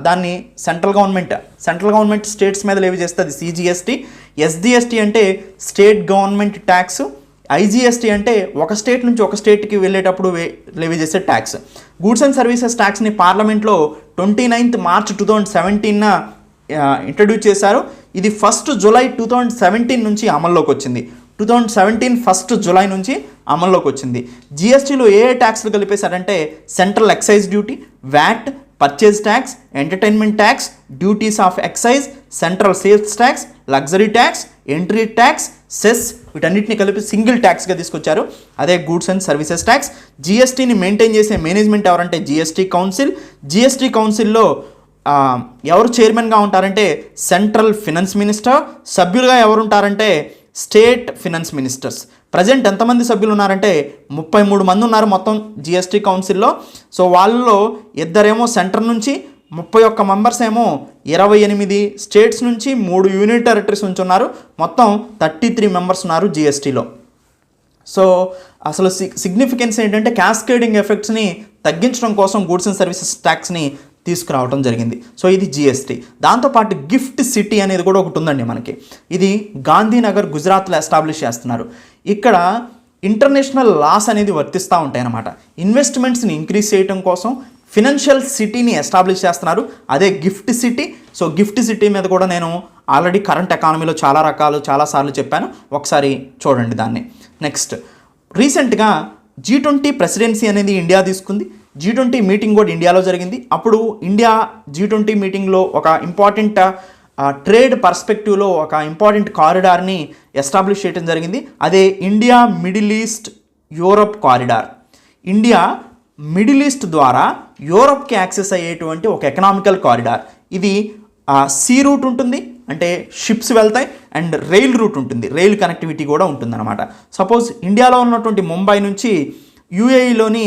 దాన్ని సెంట్రల్ గవర్నమెంట్ స్టేట్స్ మీద లెవీ చేస్తే అది సిజిఎస్టీ. ఎస్జిఎస్టీ అంటే స్టేట్ గవర్నమెంట్ ట్యాక్స్. ఐజిఎస్టీ అంటే ఒక స్టేట్ నుంచి ఒక స్టేట్కి వెళ్ళేటప్పుడు లెవీ చేసే ట్యాక్స్. గూడ్స్ అండ్ సర్వీసెస్ ట్యాక్స్ని పార్లమెంట్లో 29th March 2017 ఇంట్రడ్యూస్ చేశారు. ఇది 1st July 2017 నుంచి అమల్లోకి వచ్చింది. 2017 1st July నుంచి అమల్లోకి వచ్చింది. జిఎస్టీలో ఏ ట్యాక్స్లు కలిపేశారంటే central excise duty, VAT, purchase tax, entertainment tax, duties of excise, central sales tax, luxury tax, entry tax, cess, వీటన్నిటిని కలిపి సింగిల్ ట్యాక్స్గా తీసుకొచ్చారు, అదే గూడ్స్ అండ్ సర్వీసెస్ ట్యాక్స్. జిఎస్టీని మెయింటైన్ చేసే మేనేజ్మెంట్ ఎవరంటే జిఎస్టీ కౌన్సిల్. జిఎస్టీ కౌన్సిల్లో ఎవరు చైర్మన్గా ఉంటారంటే సెంట్రల్ ఫినాన్స్ మినిస్టర్. సభ్యులుగా ఎవరు ఉంటారంటే స్టేట్ ఫినాన్స్ మినిస్టర్స్. ప్రజెంట్ ఎంతమంది సభ్యులు ఉన్నారంటే 33 మంది ఉన్నారు మొత్తం జిఎస్టీ కౌన్సిల్లో. సో వాళ్ళలో 2 సెంటర్ నుంచి, 31 మెంబర్స్ ఏమో 28 స్టేట్స్ నుంచి, 3 యూనియన్ టెరిటరీస్ నుంచి ఉన్నారు. మొత్తం 33 మెంబర్స్ ఉన్నారు జిఎస్టీలో. సో అసలు సిగ్నిఫికెన్స్ ఏంటంటే క్యాస్కేడింగ్ ఎఫెక్ట్స్ని తగ్గించడం కోసం గూడ్స్ అండ్ సర్వీసెస్ ట్యాక్స్ని తీసుకురావడం జరిగింది. సో ఇది జిఎస్టీ. దాంతోపాటు గిఫ్ట్ సిటీ అనేది కూడా ఒకటి ఉందండి మనకి. ఇది గాంధీనగర్, గుజరాత్లో ఎస్టాబ్లిష్ చేస్తున్నారు. ఇక్కడ ఇంటర్నేషనల్ లాస్ అనేది వర్తిస్తూ ఉంటాయి అన్నమాట. ఇన్వెస్ట్మెంట్స్ని ఇంక్రీజ్ చేయడం కోసం ఫినాన్షియల్ సిటీని ఎస్టాబ్లిష్ చేస్తున్నారు, అదే gift city. So gift city మీద కూడా నేను ఆల్రెడీ కరెంట్ ఎకానమీలో చాలాసార్లు చెప్పాను, ఒకసారి చూడండి దాన్ని. నెక్స్ట్, రీసెంట్గా G20 ప్రెసిడెన్సీ అనేది ఇండియా తీసుకుంది. G20 మీటింగ్ కూడా ఇండియాలో జరిగింది. అప్పుడు ఇండియా G20 మీటింగ్లో ఒక ఇంపార్టెంట్ ట్రేడ్ పర్స్పెక్టివ్లో ఒక ఇంపార్టెంట్ కారిడార్ని ఎస్టాబ్లిష్ చేయడం జరిగింది. అదే India Middle East Europe corridor. India Middle east ద్వారా యూరప్కి యాక్సెస్ అయ్యేటువంటి ఒక ఎకనామికల్ కారిడార్. ఇది సీ రూట్ ఉంటుంది, అంటే షిప్స్ వెళ్తాయి, అండ్ రైల్ రూట్ ఉంటుంది, రైల్ కనెక్టివిటీ కూడా ఉంటుందన్నమాట. సపోజ్ ఇండియాలో ఉన్నటువంటి ముంబై నుంచి యూఏఈలోని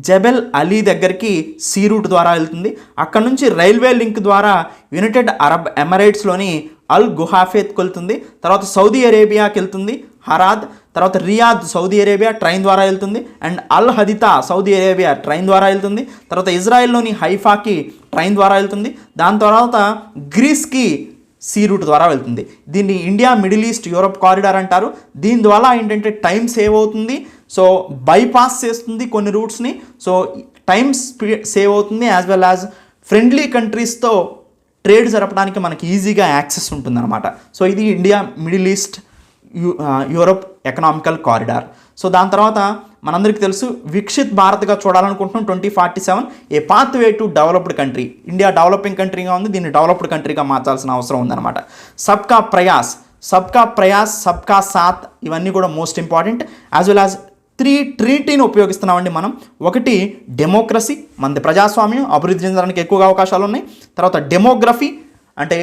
జబెల్ అలీ దగ్గరికి సీ రూట్ ద్వారా వెళ్తుంది. అక్కడ నుంచి రైల్వే లింక్ ద్వారా యునైటెడ్ అరబ్ ఎమిరేట్స్లోని అల్ గుహాఫేత్కి వెళ్తుంది. తర్వాత సౌదీ అరేబియాకి వెళ్తుంది, హరాద్. తర్వాత రియాద్ సౌదీ అరేబియా ట్రైన్ ద్వారా వెళ్తుంది, and Al Haditha Saudi Arabia train ద్వారా వెళ్తుంది. తర్వాత ఇజ్రాయెల్లోని హైఫాకి ట్రైన్ ద్వారా వెళ్తుంది. దాని తర్వాత గ్రీస్కి సీ రూట్ ద్వారా వెళ్తుంది. దీన్ని India Middle East Europe corridor అంటారు. దీని ద్వారా ఏంటంటే టైం సేవ్ అవుతుంది, సో బైపాస్ చేస్తుంది కొన్ని రూట్స్ని, సో టైం సేవ్ అవుతుంది, యాజ్ వెల్ యాజ్ ఫ్రెండ్లీ కంట్రీస్తో ట్రేడ్ జరపడానికి మనకి ఈజీగా యాక్సెస్ ఉంటుందన్నమాట. సో ఇది India Middle East Europe economical corridor. So దాని తర్వాత మనందరికీ తెలుసు వికసిత్ భారత్గా చూడాలనుకుంటున్నాం 2047, a pathway to developed country. India developing కంట్రీగా ఉంది, దీన్ని డెవలప్డ్ కంట్రీగా మార్చాల్సిన అవసరం ఉందన్నమాట. సబ్కా ప్రయాస్, సబ్కా సాత్, ఇవన్నీ కూడా most important. As well as 3 ట్రీటీని ఉపయోగిస్తున్నామండి మనం. ఒకటి డెమోక్రసీ, మనది ప్రజాస్వామ్యం, అభివృద్ధి చెందడానికి ఎక్కువగా అవకాశాలు ఉన్నాయి. తర్వాత డెమోగ్రఫీ, అంటే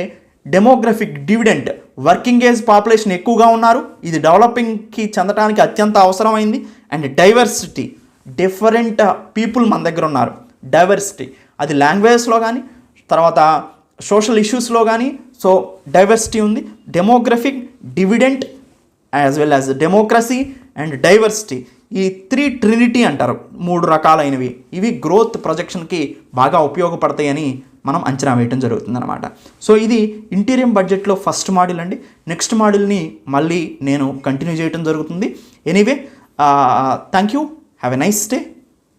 demographic dividend, working age population ఎక్కువగా ఉన్నారు, ఇది డెవలపింగ్కి చెందడానికి అత్యంత అవసరమైంది. అండ్ డైవర్సిటీ, డిఫరెంట్ పీపుల్ మన దగ్గర ఉన్నారు, డైవర్సిటీ, అది లాంగ్వేజ్లో కానీ తర్వాత సోషల్ ఇష్యూస్లో కానీ, సో డైవర్సిటీ ఉంది. Demographic dividend as well as democracy and diversity, ఈ 3 ట్రినిటీ అంటారు, 3 రకాలైనవి. ఇవి గ్రోత్ ప్రొజెక్షన్కి బాగా ఉపయోగపడతాయని మనం అంచనా వేయటం జరుగుతుందన్నమాట. సో ఇది ఇంటీరియం బడ్జెట్లో ఫస్ట్ మాడ్యూల్ అండి. నెక్స్ట్ మాడ్యూల్ని మళ్ళీ నేను కంటిన్యూ చేయటం జరుగుతుంది. Anyway, thank you, have a nice day.